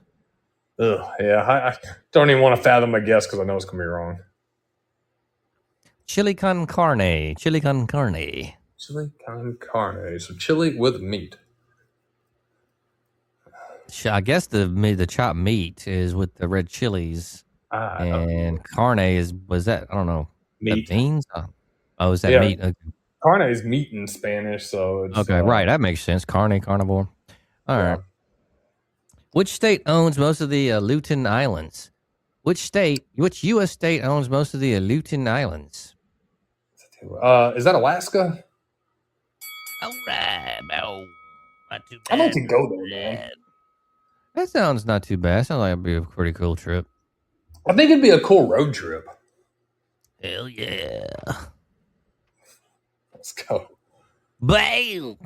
[SPEAKER 6] Ugh, yeah, I don't even want to fathom a guess because I know it's going to be wrong.
[SPEAKER 3] Chili con carne. Chili con carne.
[SPEAKER 6] Chili con carne. So chili with meat.
[SPEAKER 3] I guess the chopped meat is with the red chilies. And carne was that? I don't know.
[SPEAKER 6] Meat.
[SPEAKER 3] Beans? Oh, is that meat? Okay.
[SPEAKER 6] Carne is meat in Spanish, so it's...
[SPEAKER 3] Okay, right. That makes sense. Carne, carnivore. All right. Which state owns most of the Aleutian Islands? Which U.S. state owns most of the Aleutian Islands?
[SPEAKER 6] Is that Alaska?
[SPEAKER 3] All right, no. Not too bad.
[SPEAKER 6] I'd like to go there, man.
[SPEAKER 3] That sounds not too bad. Sounds like it'd be a pretty cool trip.
[SPEAKER 6] I think it'd be a cool road trip.
[SPEAKER 3] Hell yeah.
[SPEAKER 6] Let's go.
[SPEAKER 3] Bam!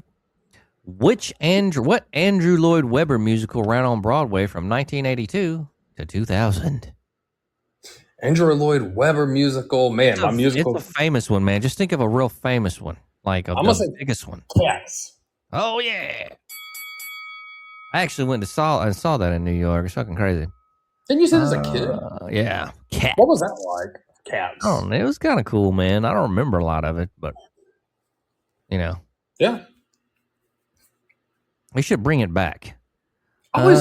[SPEAKER 3] What Andrew Lloyd Webber musical ran on Broadway from 1982 to 2000?
[SPEAKER 6] Andrew Lloyd Webber musical. Man, my musical.
[SPEAKER 3] It's a famous one, man. Just think of a real famous one. Like the biggest one.
[SPEAKER 6] Cats.
[SPEAKER 3] Oh, yeah. I actually went and saw that in New York. It's fucking crazy.
[SPEAKER 6] Didn't you say as a kid?
[SPEAKER 3] Yeah. Cats.
[SPEAKER 6] What was that like? Cats.
[SPEAKER 3] Oh, it was kind of cool, man. I don't remember a lot of it, but, you know.
[SPEAKER 6] Yeah.
[SPEAKER 3] We should bring it back.
[SPEAKER 6] I've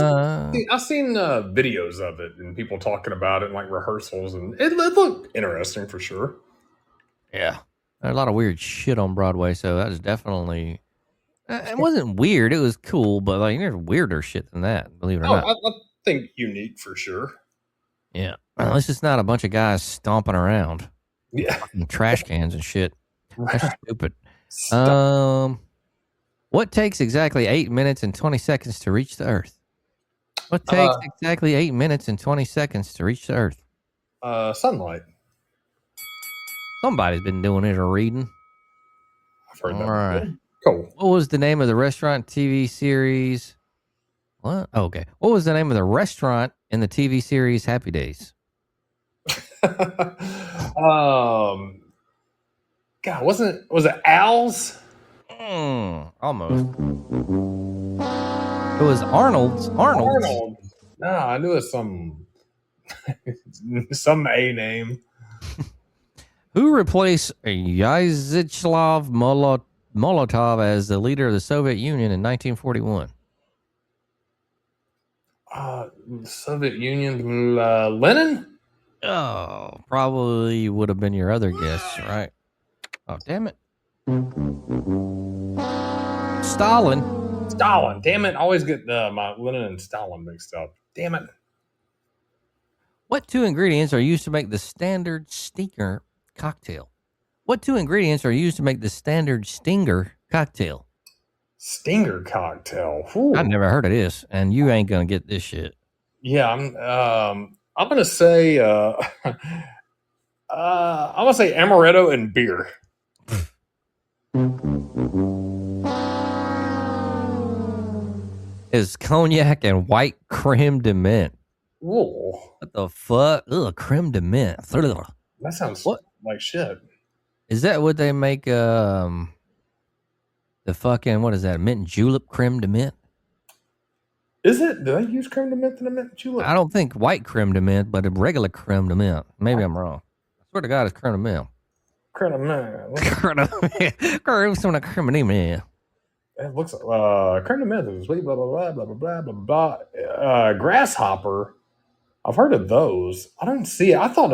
[SPEAKER 6] seen videos of it and people talking about it and like rehearsals, and it looked interesting for sure.
[SPEAKER 3] Yeah. There's a lot of weird shit on Broadway, so that was definitely... It wasn't weird. It was cool, but like there's weirder shit than that, believe it or not.
[SPEAKER 6] I think unique for sure.
[SPEAKER 3] Yeah. It's just not a bunch of guys stomping around.
[SPEAKER 6] Yeah.
[SPEAKER 3] Trash cans and shit. That's stupid. What takes exactly 8 minutes and 20 seconds to reach the Earth? What takes exactly 8 minutes and 20 seconds to reach the Earth?
[SPEAKER 6] Sunlight.
[SPEAKER 3] Somebody's been doing it or reading.
[SPEAKER 6] I've heard that.
[SPEAKER 3] All right.
[SPEAKER 6] Before. Cool.
[SPEAKER 3] What was the name of the restaurant TV series? What? Oh, okay. What was the name of the restaurant in the TV series Happy Days?
[SPEAKER 6] God, was it Al's?
[SPEAKER 3] Almost. It was Arnold's.
[SPEAKER 6] Arnold. No, I knew it was some A name.
[SPEAKER 3] Who replaced Vyacheslav Molotov as the leader of the Soviet Union in 1941?
[SPEAKER 6] Soviet Union, Lenin?
[SPEAKER 3] Oh, probably would have been your other guess, right? Oh, damn it. Stalin.
[SPEAKER 6] Damn it. I always get my Lenin and Stalin mixed up. Damn it.
[SPEAKER 3] What two ingredients are used to make the standard Stinger cocktail? What two ingredients are used to make the standard Stinger cocktail?
[SPEAKER 6] Stinger cocktail. Ooh.
[SPEAKER 3] I've never heard of this, and you ain't gonna get this shit.
[SPEAKER 6] Yeah, I'm gonna say amaretto and beer.
[SPEAKER 3] Is cognac and white creme de menthe.
[SPEAKER 6] Ooh.
[SPEAKER 3] What the fuck? Ugh, creme de menthe. Ugh.
[SPEAKER 6] That sounds like shit.
[SPEAKER 3] Is that what they make? The fucking, what is that? Mint julep creme de menthe?
[SPEAKER 6] Is it? Do they use creme de menthe in a mint julep?
[SPEAKER 3] I don't think white creme de menthe, but a regular creme de menthe. Maybe I'm wrong. I swear to God, it's creme de menthe.
[SPEAKER 6] Creme de menthe.
[SPEAKER 3] Creme de menthe.
[SPEAKER 6] It looks creme de menthe is sweet, blah blah blah blah blah blah blah. Grasshopper. I've heard of those. I don't see it. I thought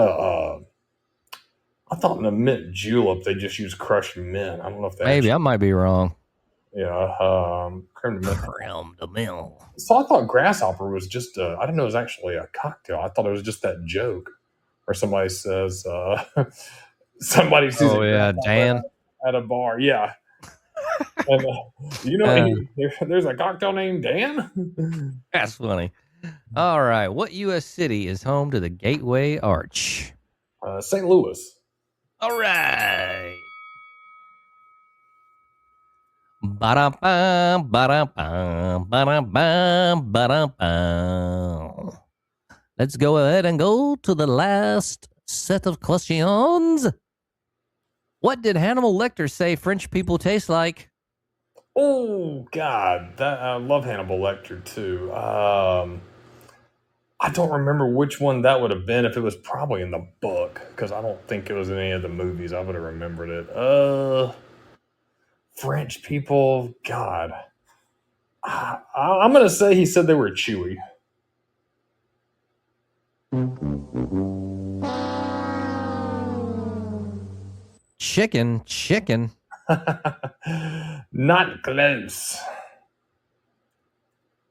[SPEAKER 6] in a mint julep they just use crushed mint. I don't know if
[SPEAKER 3] maybe I might be wrong.
[SPEAKER 6] Yeah, creme de menthe.
[SPEAKER 3] Creme de menthe.
[SPEAKER 6] So I thought grasshopper was just I didn't know it was actually a cocktail. I thought it was just that joke where somebody says somebody sees
[SPEAKER 3] Dan
[SPEAKER 6] at a bar. Yeah. And, there's a cocktail named Dan.
[SPEAKER 3] That's funny. All right. What U.S. city is home to the Gateway Arch?
[SPEAKER 6] St. Louis.
[SPEAKER 3] All right. Ba-da-bum, ba-da-bum, ba-da-bum, ba-da-bum. Let's go ahead and go to the last set of questions. What did Hannibal Lecter say French people taste like?
[SPEAKER 6] Oh God, I love Hannibal Lecter too. I don't remember which one that would have been. If it was probably in the book, because I don't think it was in any of the movies. I would have remembered it. French people, God. I'm gonna say he said they were chewy.
[SPEAKER 3] Chicken.
[SPEAKER 6] Not close.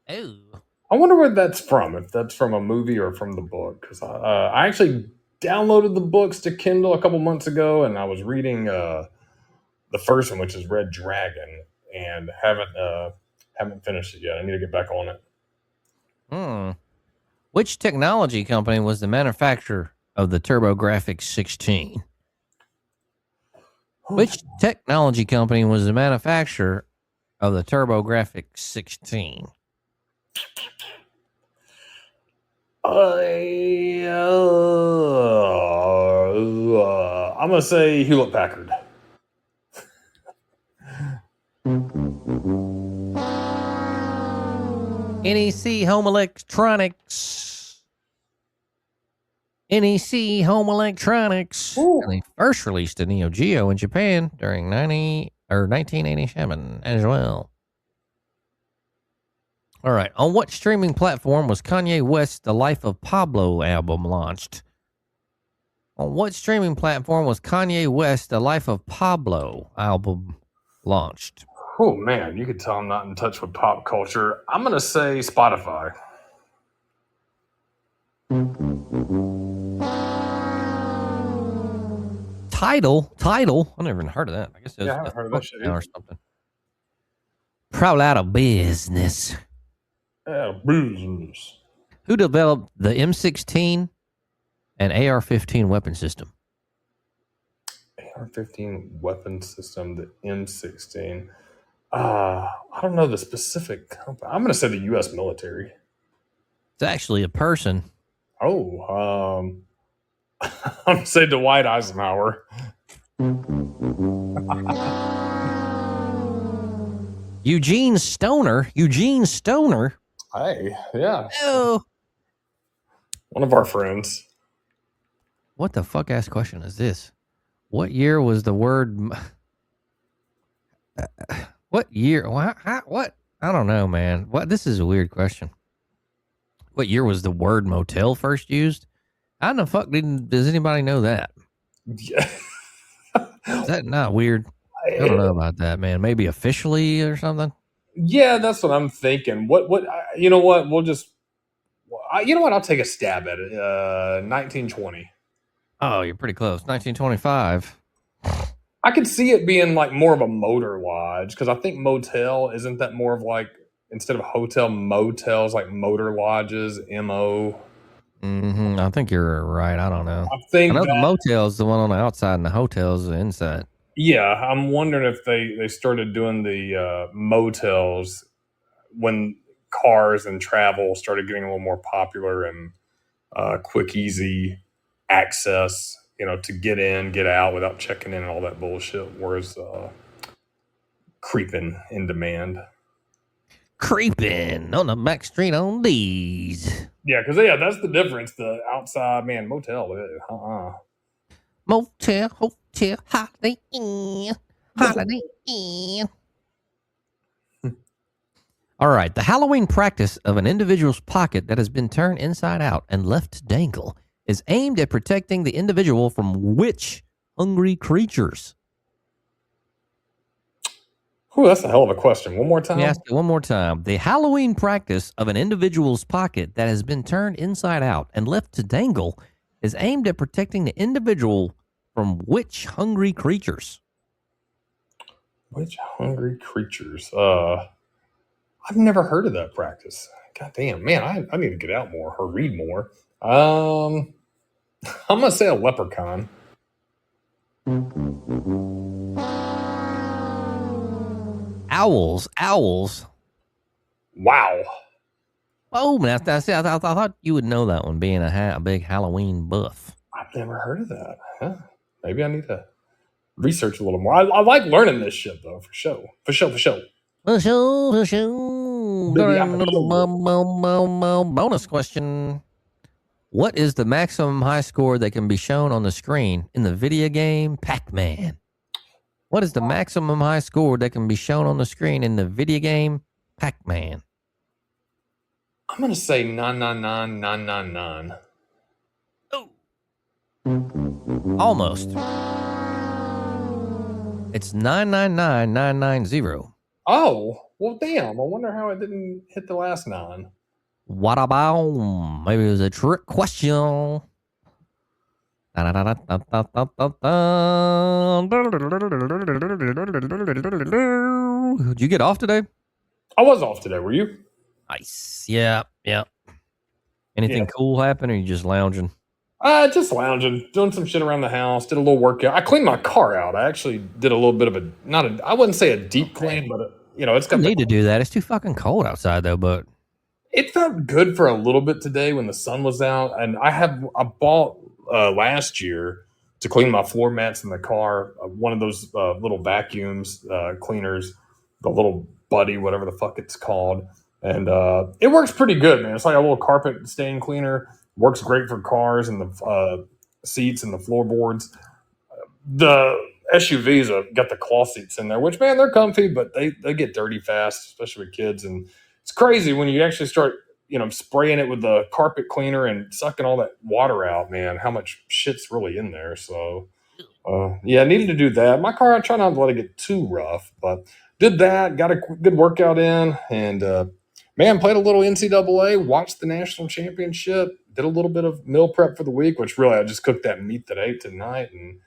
[SPEAKER 3] Oh.
[SPEAKER 6] I wonder where that's from. If that's from a movie or from the book, because I actually downloaded the books to Kindle a couple months ago, and I was reading the first one, which is Red Dragon, and haven't finished it yet. I need to get back on it.
[SPEAKER 3] Which technology company was the manufacturer of the TurboGrafx 16? Which technology company was the manufacturer of the TurboGrafx 16?
[SPEAKER 6] I'm gonna say Hewlett Packard.
[SPEAKER 3] NEC Home Electronics. NEC Home Electronics. They first released a Neo Geo in Japan during 1987 as well. All right. On what streaming platform was Kanye West's The Life of Pablo album launched? On what streaming platform was Kanye West's The Life of Pablo album launched?
[SPEAKER 6] Oh, man, you could tell I'm not in touch with pop culture. I'm going to say Spotify.
[SPEAKER 3] Title. I never even heard of that. I guess it was
[SPEAKER 6] Yeah, I haven't heard of that shit
[SPEAKER 3] now or
[SPEAKER 6] either.
[SPEAKER 3] something. Probably out of business.
[SPEAKER 6] Yeah, business.
[SPEAKER 3] Who developed the M16 and AR-15 weapon system?
[SPEAKER 6] AR-15 weapon system, the M16. I don't know the specific company. I'm going to say the U.S. military.
[SPEAKER 3] It's actually a person.
[SPEAKER 6] Oh, I'm going to say Dwight Eisenhower.
[SPEAKER 3] Eugene Stoner.
[SPEAKER 6] Hey, yeah,
[SPEAKER 3] Oh.
[SPEAKER 6] one of our friends.
[SPEAKER 3] What the fuck ass question is this? What year was the word? What year? What? I don't know, man. What? This is a weird question. What year was the word motel first used? How the fuck does anybody know that?
[SPEAKER 6] Yeah.
[SPEAKER 3] Is that not weird? I don't know about that, man. Maybe officially or something.
[SPEAKER 6] Yeah, that's what I'm thinking. What? You know what? We'll just. You know what? I'll take a stab at it. 1920.
[SPEAKER 3] Oh, you're pretty close. 1925.
[SPEAKER 6] I could see it being like more of a motor lodge because I think motel isn't that more of like instead of hotel motels like motor lodges mo.
[SPEAKER 3] I think you're right. I don't know.
[SPEAKER 6] I think
[SPEAKER 3] I know
[SPEAKER 6] that,
[SPEAKER 3] the motel's the one on the outside and the hotel's the inside.
[SPEAKER 6] yeah, I'm wondering if they started doing the motels when cars and travel started getting a little more popular and quick, easy access, to get in, get out without checking in and all that bullshit. Whereas creeping in demand.
[SPEAKER 3] Creeping on the back street on these.
[SPEAKER 6] Yeah, because that's the difference. The outside, man, motel.
[SPEAKER 3] Motel, hotel, Holiday Inn. Holiday Inn. All right. The Halloween practice of an individual's pocket that has been turned inside out and left to dangle is aimed at protecting the individual from which hungry creatures?
[SPEAKER 6] Ooh, that's a hell of a question. One more time.
[SPEAKER 3] Let me ask you one more time. The Halloween practice of an individual's pocket that has been turned inside out and left to dangle is aimed at protecting the individual from which hungry creatures?
[SPEAKER 6] Which hungry creatures? I've never heard of that practice. God damn, man, I need to get out more or read more. I'm gonna say a leprechaun.
[SPEAKER 3] Owls.
[SPEAKER 6] Wow.
[SPEAKER 3] Oh, man, I thought you would know that one, being a big Halloween buff.
[SPEAKER 6] I've never heard of that. Huh? Maybe I need to research a little more. I like learning this shit though, for sure.
[SPEAKER 3] Bonus question. What is the maximum high score that can be shown on the screen in the video game Pac-Man? What is the maximum high score that can be shown on the screen in the video game Pac-Man?
[SPEAKER 6] I'm gonna say 999,999.
[SPEAKER 3] Oh. Almost. It's 999,990.
[SPEAKER 6] Oh, well, damn. I wonder how it didn't hit the last 9.
[SPEAKER 3] What about? Maybe it was a trick question. Did you get off today?
[SPEAKER 6] I was off today. Were you?
[SPEAKER 3] Nice. Yeah. Anything cool happen, or you just lounging?
[SPEAKER 6] Just lounging, doing some shit around the house. Did a little workout. I cleaned my car out. I actually did a little bit of I wouldn't say a deep clean, but it's got.
[SPEAKER 3] I need to do that. It's too fucking cold outside though. But
[SPEAKER 6] it felt good for a little bit today when the sun was out, and I bought last year to clean my floor mats in the car. One of those little vacuums cleaners, the little buddy, whatever the fuck it's called, and it works pretty good, man. It's like a little carpet stain cleaner. Works great for cars and the seats and the floorboards. The SUVs have got the cloth seats in there, which, man, they're comfy, but they get dirty fast, especially with kids. And it's crazy when you actually start, spraying it with the carpet cleaner and sucking all that water out, man, how much shit's really in there. So, I needed to do that. My car, I try not to let it get too rough, but did that, got a good workout in, and man, played a little NCAA, watched the national championship, did a little bit of meal prep for the week, which really I just cooked that meat that I ate tonight and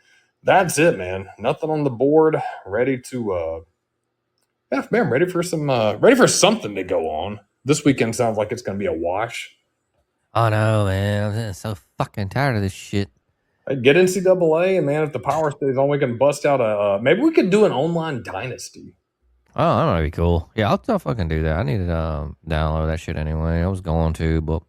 [SPEAKER 6] That's it, man. Nothing on the board. Ready to yeah, man, ready for something to go on. This weekend sounds like it's gonna be a wash.
[SPEAKER 3] Oh no, man! I'm so fucking tired of this shit.
[SPEAKER 6] Hey, get NCAA, and man, if the power stays on, we can bust out a. Maybe we could do an online dynasty.
[SPEAKER 3] Oh, that might be cool. Yeah, I'll fucking do that. I need to download that shit anyway. I was going to, but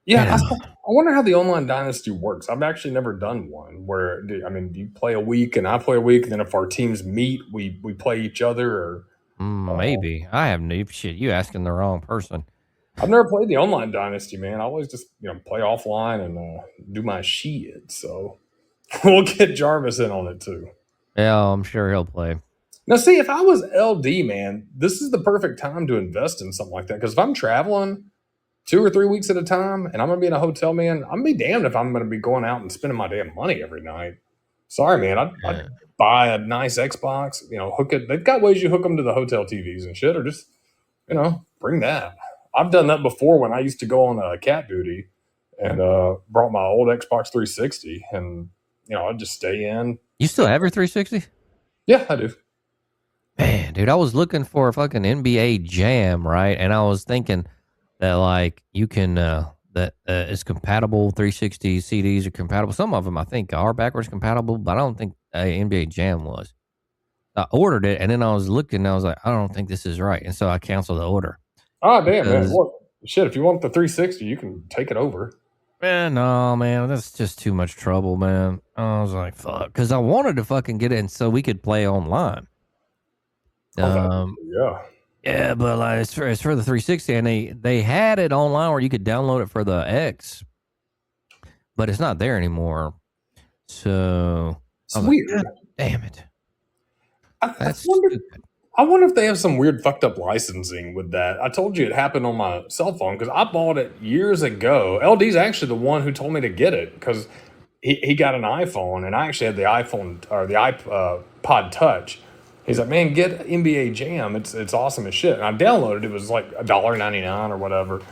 [SPEAKER 6] Yeah, I wonder how the online dynasty works. I've actually never done one where do you play a week and I play a week, and then if our teams meet, we play each other. Or
[SPEAKER 3] maybe I have no shit. You asking the wrong person.
[SPEAKER 6] I've never played the online dynasty, man. I always just play offline and do my shit. So we'll get Jarvis in on it too.
[SPEAKER 3] Yeah, I'm sure he'll play.
[SPEAKER 6] Now, see, if I was LD, man, this is the perfect time to invest in something like that. Because if I'm traveling 2 or 3 weeks at a time and I'm going to be in a hotel, man, I'm going to be damned if I'm going to be going out and spending my damn money every night. Sorry, man. I'd buy a nice Xbox, hook it. They've got ways you hook them to the hotel TVs and shit, or just, bring that. I've done that before when I used to go on cat duty and brought my old Xbox 360 and, I'd just stay in.
[SPEAKER 3] You still have your 360?
[SPEAKER 6] Yeah, I do.
[SPEAKER 3] Man, dude, I was looking for a fucking NBA Jam, right? And I was thinking that like you can that it's compatible. 360 CDs are compatible. Some of them I think are backwards compatible, but I don't think NBA Jam was. I ordered it, and then I was looking, and I was like, I don't think this is right, and so I canceled the order.
[SPEAKER 6] Oh damn, man! Well, shit, if you want the 360, you can take it over.
[SPEAKER 3] Man, no, man, that's just too much trouble, man. I was like, fuck, because I wanted to fucking get it, and so we could play online. Yeah, but like it's for the 360, and they had it online where you could download it for the X, but it's not there anymore. So
[SPEAKER 6] it's weird.
[SPEAKER 3] Like, damn it!
[SPEAKER 6] I wonder if they have some weird fucked up licensing with that. I told you it happened on my cell phone because I bought it years ago. LD's actually the one who told me to get it because he got an iPhone, and I actually had the iPhone or the iPod Touch. He's like, man, get NBA Jam. It's awesome as shit. And I downloaded it. It was like $1.99 or whatever.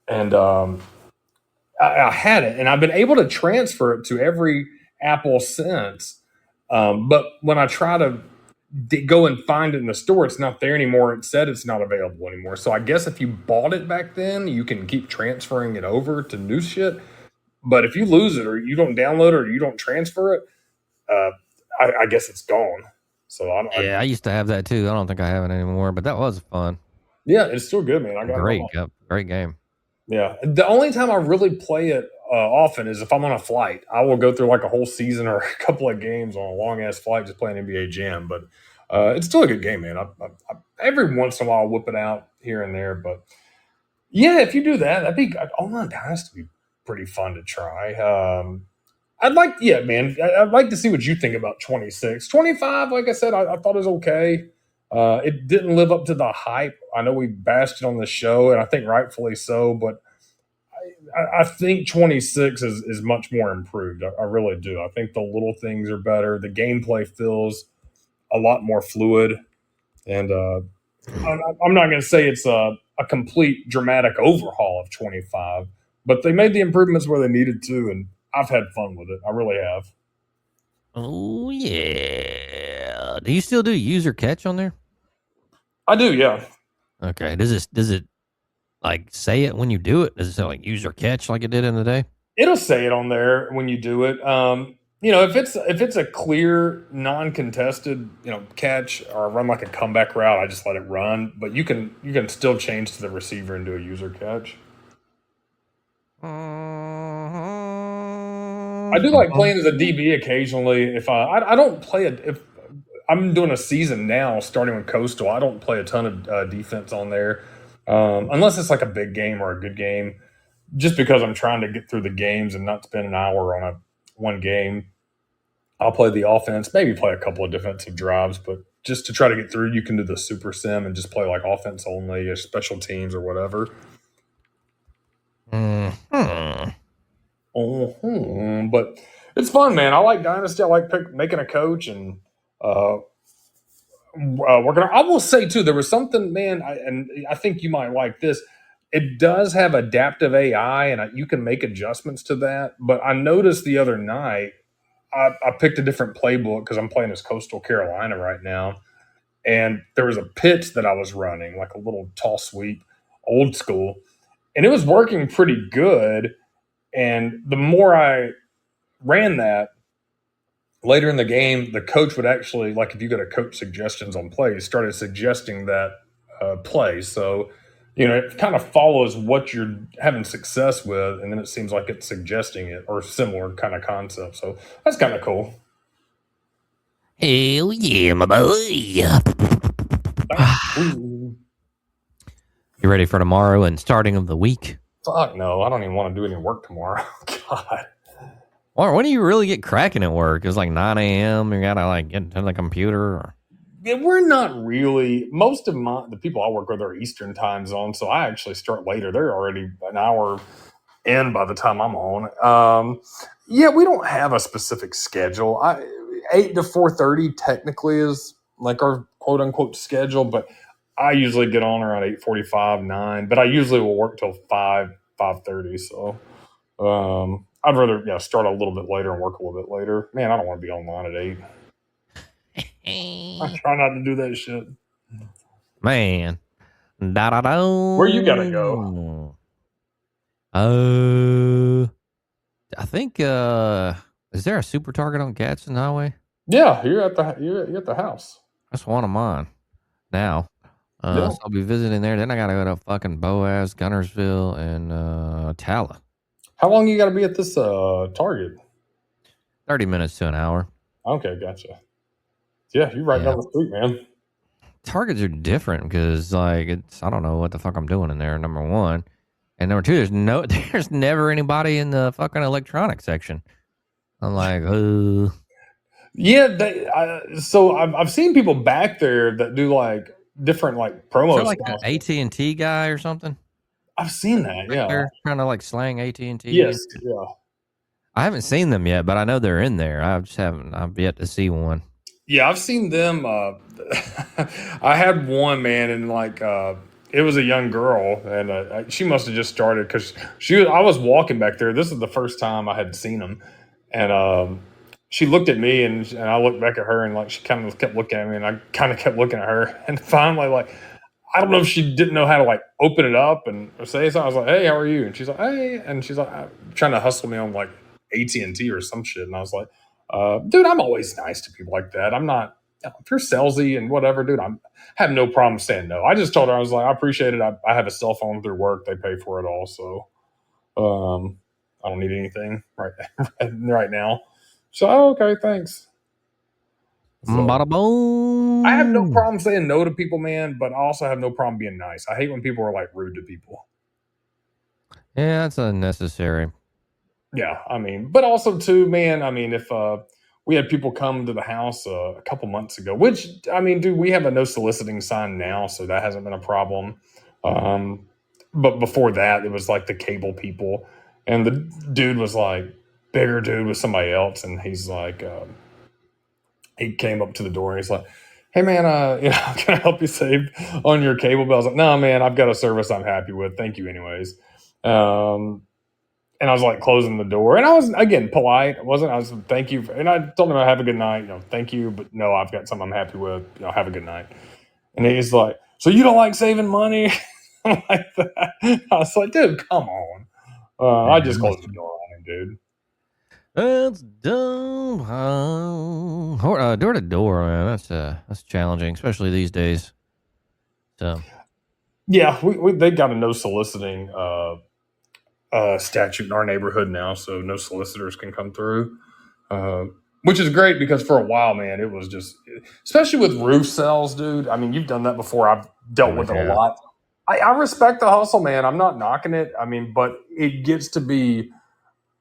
[SPEAKER 6] And I had it. And I've been able to transfer it to every Apple since. But when I try to go and find it in the store, it's not there anymore. It said it's not available anymore. So I guess if you bought it back then, you can keep transferring it over to new shit. But if you lose it or you don't download it or you don't transfer it, I guess it's gone. So
[SPEAKER 3] I used to have that too. I don't think I have it anymore, but that was fun.
[SPEAKER 6] Yeah, it's still good, man. I got
[SPEAKER 3] great game.
[SPEAKER 6] Yeah, the only time I really play it often is if I'm on a flight. I will go through like a whole season or a couple of games on a long ass flight just playing NBA Jam. But it's still a good game, man. I every once in a while I'll whip it out here and there. But yeah, if you do that, that'd be online dynasty would be pretty fun to try. I'd like to see what you think about 26. 25, like I said, I thought it was okay. It didn't live up to the hype. I know we bashed it on the show, and I think rightfully so, but I think 26 is much more improved. I really do. I think the little things are better. The gameplay feels a lot more fluid. And I'm not going to say it's a complete dramatic overhaul of 25, but they made the improvements where they needed to, and I've had fun with it. I really have.
[SPEAKER 3] Oh yeah. Do you still do user catch on there?
[SPEAKER 6] I do, yeah.
[SPEAKER 3] Okay. Does it like say it when you do it? Does it say like user catch like it did in the day?
[SPEAKER 6] It'll say it on there when you do it. If it's a clear non-contested, catch or run like a comeback route, I just let it run. But you can still change to the receiver and do a user catch. I do like playing as a DB occasionally. If I don't play it, if I'm doing a season now, starting with Coastal, I don't play a ton of defense on there, unless it's like a big game or a good game. Just because I'm trying to get through the games and not spend an hour on one game, I'll play the offense, maybe play a couple of defensive drives, but just to try to get through, you can do the super sim and just play like offense only, or special teams or whatever. But it's fun, man. I like Dynasty. I like making a coach and working. I will say too, there was something, man, and I think you might like this. It does have adaptive AI, and you can make adjustments to that. But I noticed the other night, I picked a different playbook because I'm playing as Coastal Carolina right now. And there was a pitch that I was running, like a little toss sweep, old school, and it was working pretty good. And the more I ran that, later in the game, the coach would actually, like if you go to coach suggestions on plays, started suggesting that play. So, it kind of follows what you're having success with, and then it seems like it's suggesting it or similar kind of concept. So that's kind of cool.
[SPEAKER 3] Hell yeah, my boy.
[SPEAKER 6] Ooh,
[SPEAKER 3] You ready for tomorrow and starting of the week?
[SPEAKER 6] fuck no, I don't even want to do any work tomorrow. God.
[SPEAKER 3] Or when do you really get cracking at work? It's like 9 a.m. You gotta like get into the computer. Or...
[SPEAKER 6] Yeah, we're not really. Most of the people I work with are Eastern time zone, so I actually start later. They're already an hour in by the time I'm on. Yeah, we don't have a specific schedule. 8 to 4:30 technically is like our quote unquote schedule, but I usually get on around 8:45, 9. But I usually will work till 5:30. So I'd rather start a little bit later and work a little bit later. Man, I don't want to be online at 8. I try not to do that shit.
[SPEAKER 3] Man. Da-da-da.
[SPEAKER 6] Where you gotta go?
[SPEAKER 3] I think is there a super target on Gadsden Highway?
[SPEAKER 6] Yeah, you're at the house.
[SPEAKER 3] That's one of mine now.
[SPEAKER 6] Yeah.
[SPEAKER 3] So I'll be visiting there. Then I gotta go to fucking Boaz, Gunnersville, and Talla.
[SPEAKER 6] How long you gotta be at this Target?
[SPEAKER 3] 30 minutes to an hour.
[SPEAKER 6] Okay, gotcha. Yeah, you're right down the street, man.
[SPEAKER 3] Targets are different because like I don't know what the fuck I'm doing in there, number one. And number two, there's never anybody in the fucking electronics section. I'm like,
[SPEAKER 6] Yeah, so I've seen people back there that do like different like promos.
[SPEAKER 3] Is there like an AT&T guy or something?
[SPEAKER 6] I've seen that. Yeah,
[SPEAKER 3] they're trying to like slang AT&T.
[SPEAKER 6] Yes, yeah.
[SPEAKER 3] I haven't seen them yet, but I know they're in there. I've yet to see one.
[SPEAKER 6] Yeah, I've seen them. I had one, man, and like it was a young girl, and she must have just started because I was walking back there. This is the first time I had seen them, and she looked at me, and I looked back at her, and like she kind of kept looking at me, and I kind of kept looking at her, and finally, like I don't know if she didn't know how to like open it up and say something. I was like, "Hey, how are you?" And she's like, "Hey," and she's like trying to hustle me on like AT&T or some shit, and I was like, dude, I'm always nice to people like that. I'm not, if you're salesy and whatever, dude, I have no problem saying no. I just told her, I was like, I appreciate it. I have a cell phone through work. They pay for it all. So I don't need anything right now. So, okay, thanks. So,
[SPEAKER 3] Bada boom.
[SPEAKER 6] I have no problem saying no to people, man, but I also have no problem being nice. I hate when people are like rude to people.
[SPEAKER 3] Yeah, that's unnecessary.
[SPEAKER 6] Yeah, I mean, but also too, man, I mean, if we had people come to the house a couple months ago, which, I mean, dude, we have a no soliciting sign now, so that hasn't been a problem. But before that, it was like the cable people, and the dude was like, bigger dude with somebody else, and he's like, he came up to the door and he's like, hey man, can I help you save on your cable bill? I was like, no, man, I've got a service I'm happy with. Thank you anyways. And I was like closing the door, and I was again polite. I was thank you, and I told him I have a good night. Thank you, but no, I've got something I'm happy with. Have a good night. And he's like, so you don't like saving money? Like that. I was like, dude, come on. I just closed the door on him, dude.
[SPEAKER 3] That's dumb. Door to door, man. That's challenging, especially these days. So
[SPEAKER 6] yeah, they got a no soliciting statute in our neighborhood now, so no solicitors can come through, which is great because for a while, man, it was just, especially with roof sales, dude. I mean, you've done that before. I've dealt with it a lot. I respect the hustle, man. I'm not knocking it. I mean, but it gets to be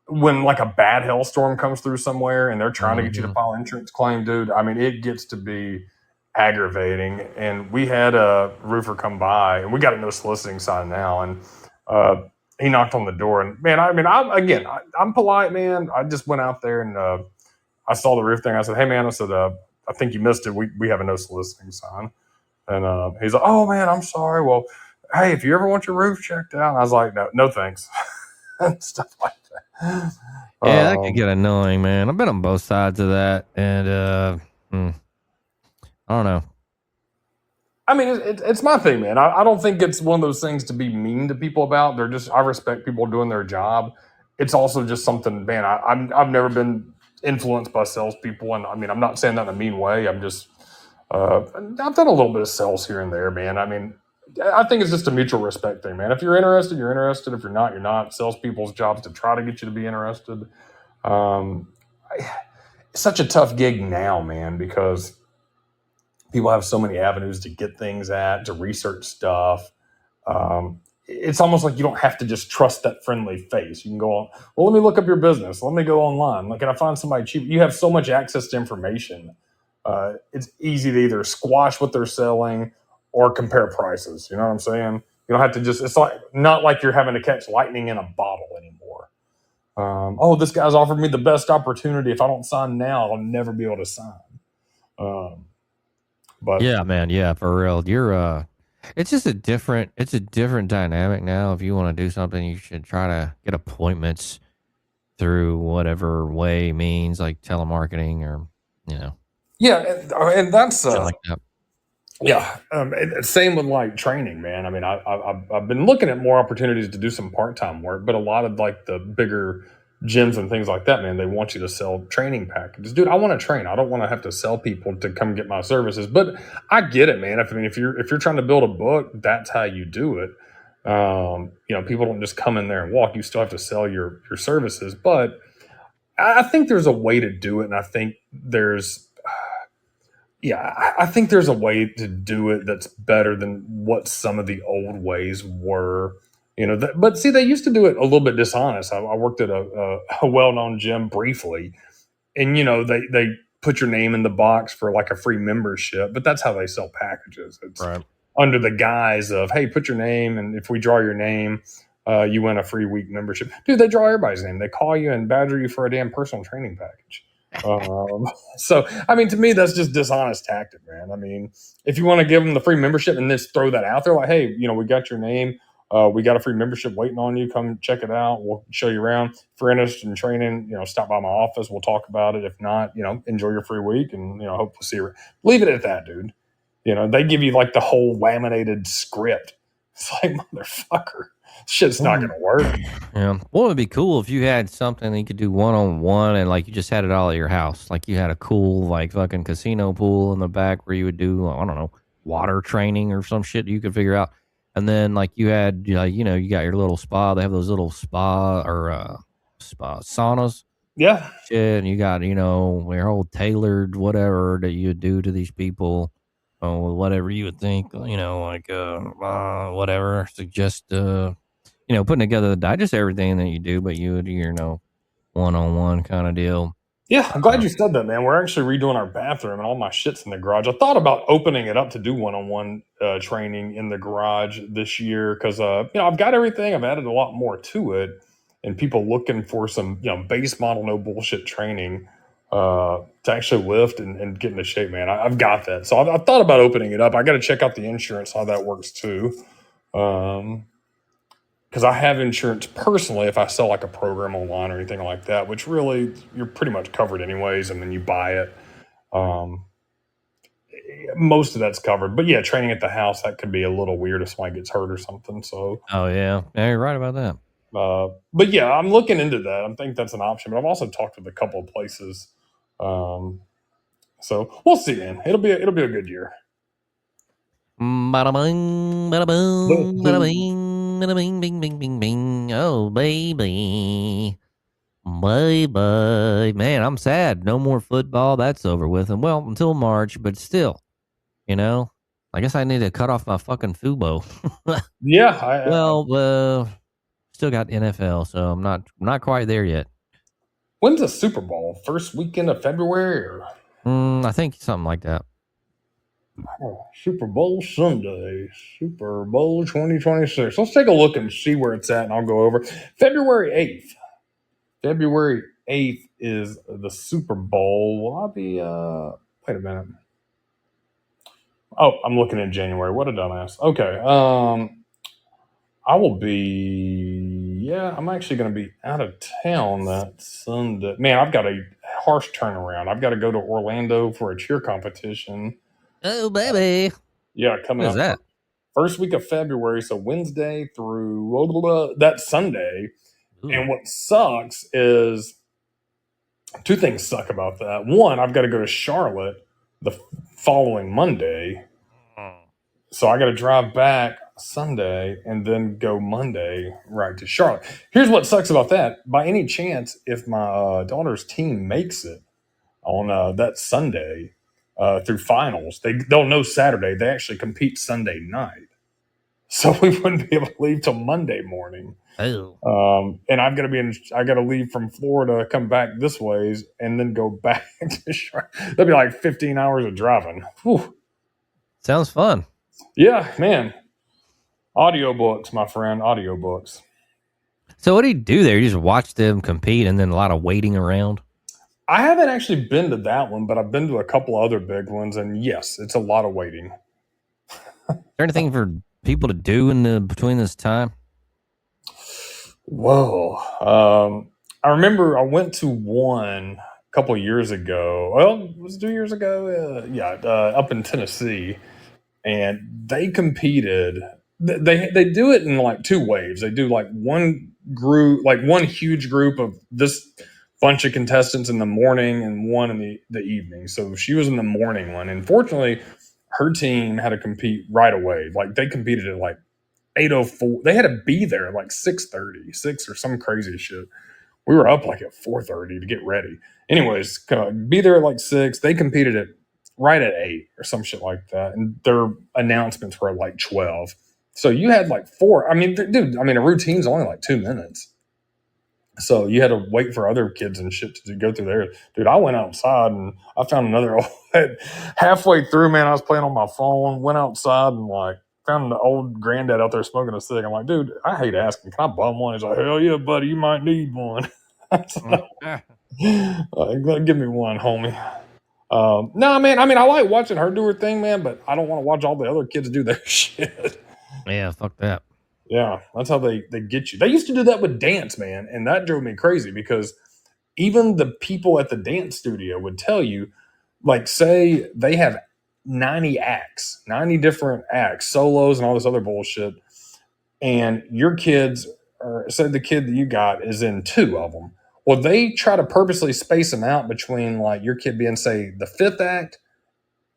[SPEAKER 6] when like a bad hailstorm comes through somewhere and they're trying to get you to file an insurance claim, dude. I mean, it gets to be aggravating. And we had a roofer come by, and we got a no soliciting sign now, and he knocked on the door, and man, I mean, I'm polite, man. I just went out there and I saw the roof thing. I said, hey man, I said, I think you missed it. We have a no soliciting sign. And he's like, oh man, I'm sorry. Well, hey, if you ever want your roof checked out, and I was like, no thanks. And stuff like that.
[SPEAKER 3] Yeah, that could get annoying, man. I've been on both sides of that, and I don't know.
[SPEAKER 6] I mean, it's my thing, man. I don't think it's one of those things to be mean to people about. I respect people doing their job. It's also just something, man. I've never been influenced by salespeople, and I mean, I'm not saying that in a mean way. I'm just, I've done a little bit of sales here and there, man. I mean, I think it's just a mutual respect thing, man. If you're interested, you're interested. If you're not, you're not. Salespeople's job is to try to get you to be interested. Um, it's such a tough gig now, man, because people have so many avenues to get things at, to research stuff. It's almost like you don't have to just trust that friendly face. You can go on, well, let me look up your business. Let me go online. Like, can I find somebody cheap? You have so much access to information. It's easy to either squash what they're selling or compare prices. You know what I'm saying? You don't have to just, it's like, not like you're having to catch lightning in a bottle anymore. Oh, this guy's offered me the best opportunity. If I don't sign now, I'll never be able to sign. But
[SPEAKER 3] Yeah, man. Yeah, for real. You're it's just it's a different dynamic now. If you want to do something, you should try to get appointments through whatever way means, like telemarketing or
[SPEAKER 6] yeah, and that's
[SPEAKER 3] shit like that.
[SPEAKER 6] yeah. Same with like training, man. I mean, I've been looking at more opportunities to do some part time work, but a lot of like the bigger gyms and things like that, man, they want you to sell training packages. Dude, I want to train. I don't want to have to sell people to come get my services. But I get it, man. If you're trying to build a book, that's how you do it. People don't just come in there and walk. You still have to sell your services, but I think there's a way to do it, and I think I think there's a way to do it that's better than what some of the old ways were. But see, they used to do it a little bit dishonest. I worked at a well-known gym briefly, and they put your name in the box for like a free membership, but that's how they sell packages. It's
[SPEAKER 3] Right.
[SPEAKER 6] under the guise of, hey, put your name, and if we draw your name, you win a free week membership. Dude, they draw everybody's name. They call you and badger you for a damn personal training package. So, I mean, to me, that's just dishonest tactic, man. I mean, if you want to give them the free membership and just throw that out there, like, hey, we got your name. We got a free membership waiting on you. Come check it out. We'll show you around. If you're interested in training, stop by my office. We'll talk about it. If not, enjoy your free week and, hope to see you. Leave it at that, dude. They give you like the whole laminated script. It's like, motherfucker, shit's not going to work.
[SPEAKER 3] Yeah. Well, it'd be cool if you had something that you could do one-on-one and like you just had it all at your house. Like you had a cool like fucking casino pool in the back where you would do, I don't know, water training or some shit you could figure out. And then like you had you got your little spa. They have those little spa or spa saunas.
[SPEAKER 6] Yeah.
[SPEAKER 3] Shit, and you got, your whole tailored whatever that you would do to these people. Whatever you would think, whatever. Suggest putting together the digest everything that you do, but you would, one-on-one kind of deal.
[SPEAKER 6] Yeah, I'm glad you said that, man. We're actually redoing our bathroom and all my shit's in the garage. I thought about opening it up to do one-on-one training in the garage this year because, I've got everything. I've added a lot more to it, and people looking for some, base model, no bullshit training to actually lift and get into shape, man. I've got that. So I've thought about opening it up. I got to check out the insurance, how that works too. Because I have insurance personally if I sell like a program online or anything like that, which really you're pretty much covered anyways, and then you buy it. Most of that's covered, but yeah, training at the house that could be a little weird if somebody gets hurt or something. So,
[SPEAKER 3] Oh yeah, you're right about that.
[SPEAKER 6] but yeah, I'm looking into that. I think that's an option, but I've also talked with a couple of places. So we'll see, man. It'll be a good year.
[SPEAKER 3] Bada bing, bada boom, bada bing, bada bing, bing, bing, bing, bing. Oh baby, bye bye, man. I'm sad. No more football. That's over with. And well, until March, but still, I guess I need to cut off my fucking Fubo.
[SPEAKER 6] Yeah.
[SPEAKER 3] Well, still got NFL, so I'm not quite there yet.
[SPEAKER 6] When's the Super Bowl? First weekend of February? Or?
[SPEAKER 3] I think something like that.
[SPEAKER 6] Super Bowl Sunday, Super Bowl 2026. Let's take a look and see where it's at, and I'll go over. February 8th. February 8th is the Super Bowl. Will I be, wait a minute. Oh, I'm looking in January. What a dumbass. Okay. I will be, Yeah, I'm actually going to be out of town that Sunday. Man, I've got a harsh turnaround. I've got to go to Orlando for a cheer competition.
[SPEAKER 3] Oh, baby.
[SPEAKER 6] Yeah, coming
[SPEAKER 3] What is
[SPEAKER 6] up
[SPEAKER 3] that?
[SPEAKER 6] first week of February, so Wednesday through that Sunday.
[SPEAKER 3] Ooh.
[SPEAKER 6] And what sucks is two things suck about that. One, I've got to go to Charlotte the following Monday. So I got to drive back Sunday and then go Monday right to Charlotte. Here's what sucks about that. By any chance, if my daughter's team makes it on that Sunday through finals, they'll know Saturday. They actually compete Sunday night. So we wouldn't be able to leave till Monday morning.
[SPEAKER 3] Oh.
[SPEAKER 6] And I got to leave from Florida, come back this ways, and then go back to Charlotte. That'd be like 15 hours of driving. Whew.
[SPEAKER 3] Sounds fun.
[SPEAKER 6] Yeah, man. Audiobooks, my friend. Audiobooks.
[SPEAKER 3] So what do you do there? You just watch them compete and then a lot of waiting around?
[SPEAKER 6] I haven't actually been to that one, but I've been to a couple other big ones, and yes, it's a lot of waiting.
[SPEAKER 3] Is there anything for people to do in between this time?
[SPEAKER 6] Whoa. I remember I went to one a couple of years ago. Well, it was 2 years ago. Up in Tennessee, and they competed. They do it in like two waves. They do like one group, like one huge group of this bunch of contestants in the morning and one in the evening. So she was in the morning one, and fortunately, her team had to compete right away. Like they competed at like 8:04. They had to be there at like 6:30, 6 or some crazy shit. We were up like at 4:30 to get ready. Anyways, be there at like 6. They competed at right at 8 or some shit like that. And their announcements were at like 12. So you had like 4. I mean, dude, a routine's only like 2 minutes. So you had to wait for other kids and shit to go through there. Dude, I went outside and I found another old halfway through, man, I was playing on my phone, went outside and like found the old granddad out there smoking a cig. I'm like, dude, I hate asking, can I bum one? He's like, hell yeah, buddy, you might need one. Like, give me one, homie. No, man, I like watching her do her thing, man, but I don't want to watch all the other kids do their shit.
[SPEAKER 3] Yeah, fuck that.
[SPEAKER 6] Yeah, that's how they get you. They used to do that with dance, man, and that drove me crazy because even the people at the dance studio would tell you, like, say they have 90 acts, 90 different acts, solos, and all this other bullshit, and your kids, or say the kid that you got is in 2 of them. Well, they try to purposely space them out between, like, your kid being, say, the 5th act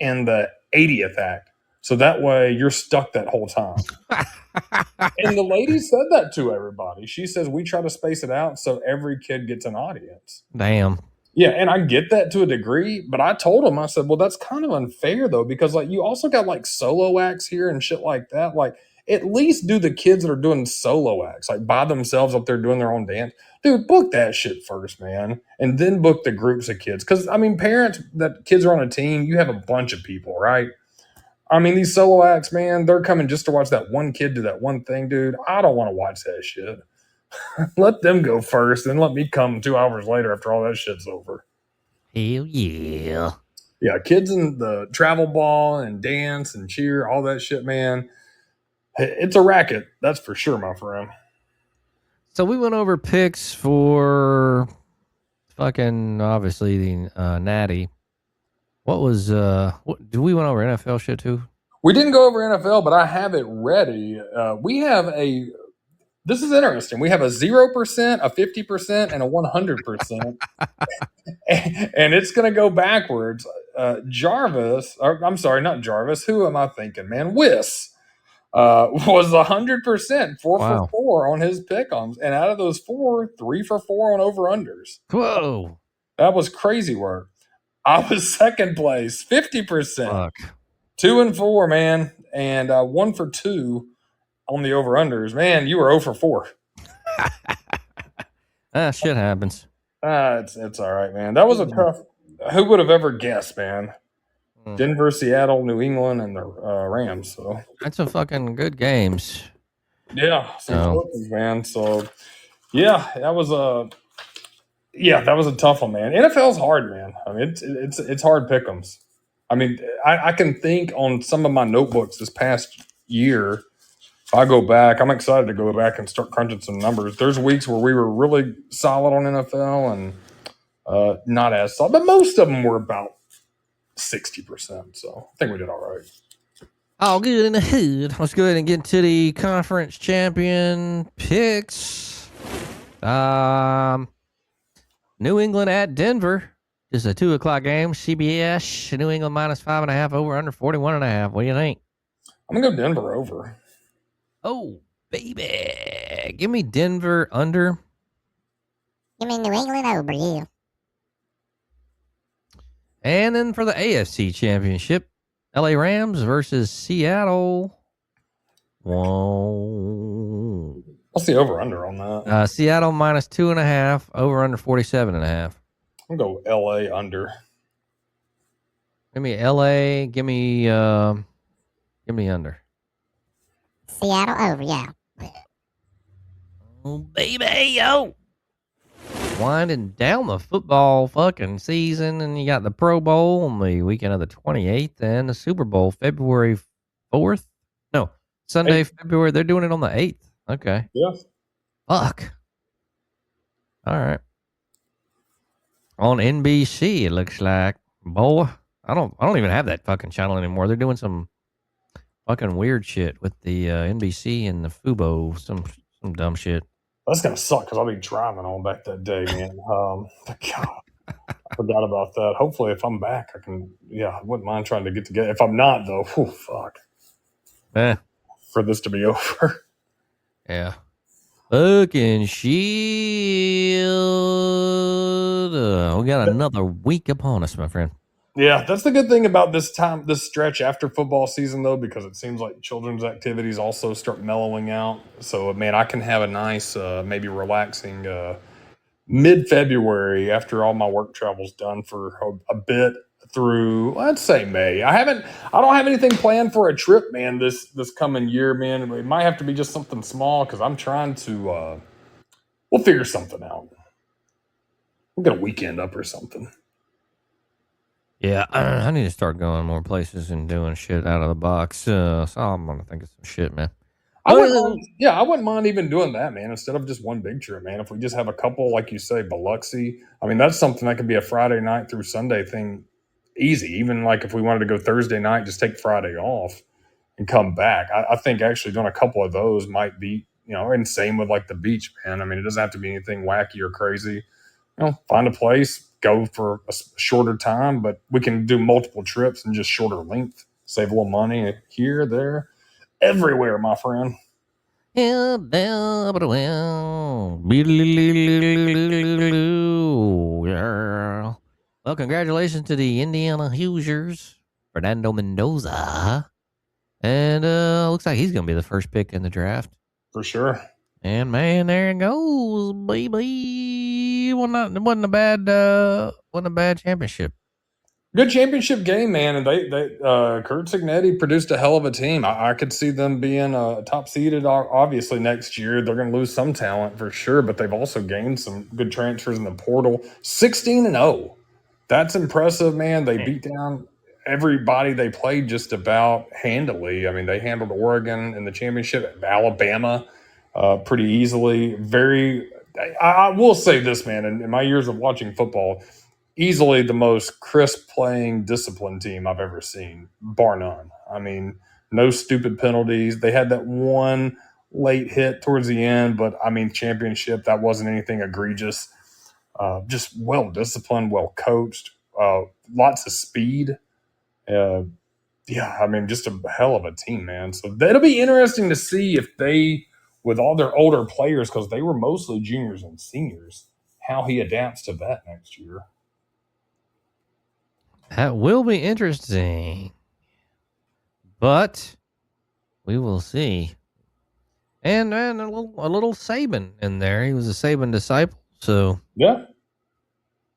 [SPEAKER 6] and the 80th act. So that way you're stuck that whole time. And the lady said that to everybody. She says, we try to space it out so every kid gets an audience.
[SPEAKER 3] Damn.
[SPEAKER 6] Yeah, and I get that to a degree, but I told him, I said, well, that's kind of unfair though, because like you also got like solo acts here and shit like that. Like at least do the kids that are doing solo acts, like by themselves up there doing their own dance. Dude, book that shit first, man. And then book the groups of kids. Cause parents that kids are on a team, you have a bunch of people, right? These solo acts, man, they're coming just to watch that one kid do that one thing, dude. I don't want to watch that shit. Let them go first, then let me come 2 hours later after all that shit's over.
[SPEAKER 3] Hell yeah.
[SPEAKER 6] Yeah, kids in the travel ball and dance and cheer, all that shit, man. It's a racket, that's for sure, my friend.
[SPEAKER 3] So we went over picks for fucking, obviously, the Natty. What was, do we went over NFL shit too?
[SPEAKER 6] We didn't go over NFL, but I have it ready. This is interesting. We have a 0%, a 50%, and a 100%. And it's going to go backwards. Jarvis, or I'm sorry, not Jarvis. Who am I thinking, man? Wiss was 100%, 4 for 4 on his pick-ems. And out of those 4, 3 for 4 on over-unders.
[SPEAKER 3] Whoa.
[SPEAKER 6] That was crazy work. I was second place, 50%.
[SPEAKER 3] Fuck.
[SPEAKER 6] 2 and 4, man. And 1 for 2 on the over-unders. Man, you were 0 for 4.
[SPEAKER 3] Shit happens.
[SPEAKER 6] It's all right, man. That was a tough. Who would have ever guessed, man? Denver, Seattle, New England, and the Rams. So
[SPEAKER 3] that's some fucking good games.
[SPEAKER 6] Yeah, some cookies, man. So yeah, that was a tough one, man. NFL's hard, man. It's hard pick'ems. I can think on some of my notebooks this past year. I go back. I'm excited to go back and start crunching some numbers. There's weeks where we were really solid on NFL and not as solid, but most of them were about 60%. So I think we did all right.
[SPEAKER 3] All good in the hood. Let's go ahead and get into the conference champion picks. New England at Denver. This is a 2:00 game. CBS. New England minus 5.5 over under 41.5. What do you think?
[SPEAKER 6] I'm gonna go Denver over.
[SPEAKER 3] Oh, baby. Give me Denver under.
[SPEAKER 4] Give me New England over, yeah.
[SPEAKER 3] And then for the AFC Championship, LA Rams versus Seattle. Whoa.
[SPEAKER 6] What's the over under on that?
[SPEAKER 3] Seattle minus 2.5 over under 47.5.
[SPEAKER 6] I'm gonna go LA under.
[SPEAKER 3] Give me LA. Give me under.
[SPEAKER 4] Seattle over, yeah.
[SPEAKER 3] Oh, baby, yo. Winding down the football fucking season, and you got the Pro Bowl on the weekend of the 28th and the Super Bowl February 4th. No, Sunday,
[SPEAKER 6] 8th.
[SPEAKER 3] February. They're doing it on the 8th. Okay.
[SPEAKER 6] Yes.
[SPEAKER 3] Fuck. All right. On NBC, it looks like. Boy, I don't even have that fucking channel anymore. They're doing some fucking weird shit with the NBC and the Fubo, some dumb shit.
[SPEAKER 6] That's gonna suck because I'll be driving on back that day, man. God, I forgot about that. Hopefully, if I'm back, I can. Yeah, I wouldn't mind trying to get together. If I'm not, though, fuck. For this to be over.
[SPEAKER 3] Yeah. Fucking shield. We got another week upon us, my friend.
[SPEAKER 6] Yeah, that's the good thing about this stretch after football season, though, because it seems like children's activities also start mellowing out. So, man, I can have a nice, maybe relaxing mid-February after all my work travel's done for a bit through, let's say, May. I don't have anything planned for a trip, man, this coming year, man. It might have to be just something small because I'm trying to, we'll figure something out. We'll get a weekend up or something.
[SPEAKER 3] Yeah, I need to start going more places and doing shit out of the box. So I'm gonna think of some shit, man.
[SPEAKER 6] I wouldn't mind even doing that, man. Instead of just one big trip, man. If we just have a couple, like you say, Biloxi. I mean, that's something that could be a Friday night through Sunday thing, easy. Even like if we wanted to go Thursday night, just take Friday off and come back. I think actually doing a couple of those might be, and same with like the beach, man. I mean, it doesn't have to be anything wacky or crazy. Find a place, go for a shorter time, but we can do multiple trips and just shorter length. Save a little money here, there, everywhere, my friend.
[SPEAKER 3] Well, congratulations to the Indiana Hoosiers, Fernando Mendoza. And looks like he's going to be the first pick in the draft.
[SPEAKER 6] For sure. And,
[SPEAKER 3] man, there it goes, baby. Wasn't a bad championship.
[SPEAKER 6] Good championship game, man. And they Kurt Signetti produced a hell of a team. I could see them being top seeded. Obviously, next year they're going to lose some talent for sure, but they've also gained some good transfers in the portal. 16-0, that's impressive, man. They beat down everybody they played just about handily. I mean, they handled Oregon in the championship, Alabama pretty easily. I will say this, man. In my years of watching football, easily the most crisp playing disciplined team I've ever seen, bar none. I mean, no stupid penalties. They had that one late hit towards the end, but I mean, championship, that wasn't anything egregious. Just well disciplined, well coached, lots of speed. I mean, just a hell of a team, man. So that'll be interesting to see if they, with all their older players, because they were mostly juniors and seniors, how he adapts to that next year.
[SPEAKER 3] That will be interesting, but we will see. And a little Saban in there. He was a Saban disciple, so
[SPEAKER 6] yeah,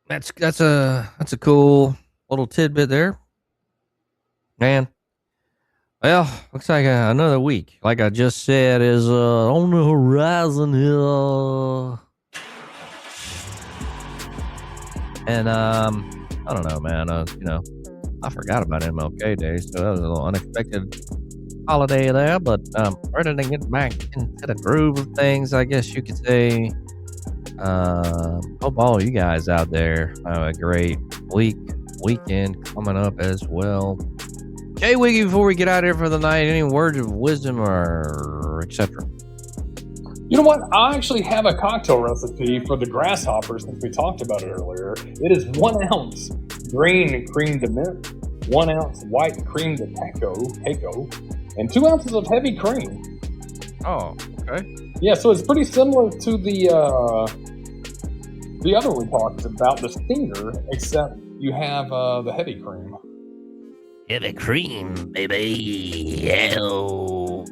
[SPEAKER 3] that's a cool little tidbit there, man. Well, looks like another week, like I just said, is on the horizon here, and I don't know, man. I forgot about MLK Day, so that was a little unexpected holiday there, but ready to get back into the groove of things, I guess you could say. Hope all you guys out there have a great weekend coming up as well. Jay Wiggy, before we get out of here for the night, any words of wisdom or etc.?
[SPEAKER 6] You know what? I actually have a cocktail recipe for the grasshopper since we talked about it earlier. It is 1 ounce green cream de mint, 1 ounce white cream de cacao, and 2 ounces of heavy cream.
[SPEAKER 3] Oh, okay.
[SPEAKER 6] Yeah, so it's pretty similar to the other we talked about, the stinger, except you have the heavy cream.
[SPEAKER 3] Heavy cream, baby. Hell.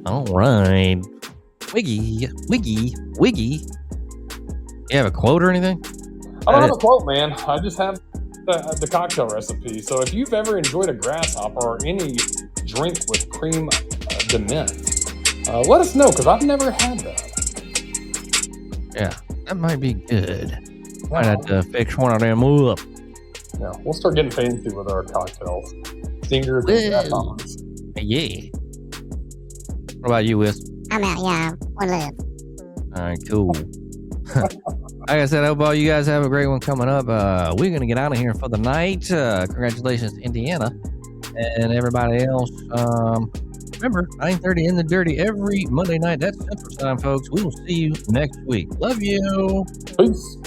[SPEAKER 3] All right. Wiggy. You have a quote or anything?
[SPEAKER 6] I don't have a quote, man. I just have the cocktail recipe. So if you've ever enjoyed a grasshopper or any drink with cream de mint, let us know, because I've never had that.
[SPEAKER 3] Yeah, that might be good. Might have to fix one of them up.
[SPEAKER 6] Yeah, we'll start getting fancy with our cocktails. Stingers and grasshoppers.
[SPEAKER 3] Yeah. What about you, Wes?
[SPEAKER 4] I'm out, yeah. One love.
[SPEAKER 3] All right, cool. Like I said, I hope all you guys have a great one coming up. We're going to get out of here for the night. Congratulations, Indiana. And everybody else. Remember, 9:30 in the dirty every Monday night. That's Central Time, folks. We will see you next week. Love you.
[SPEAKER 6] Peace.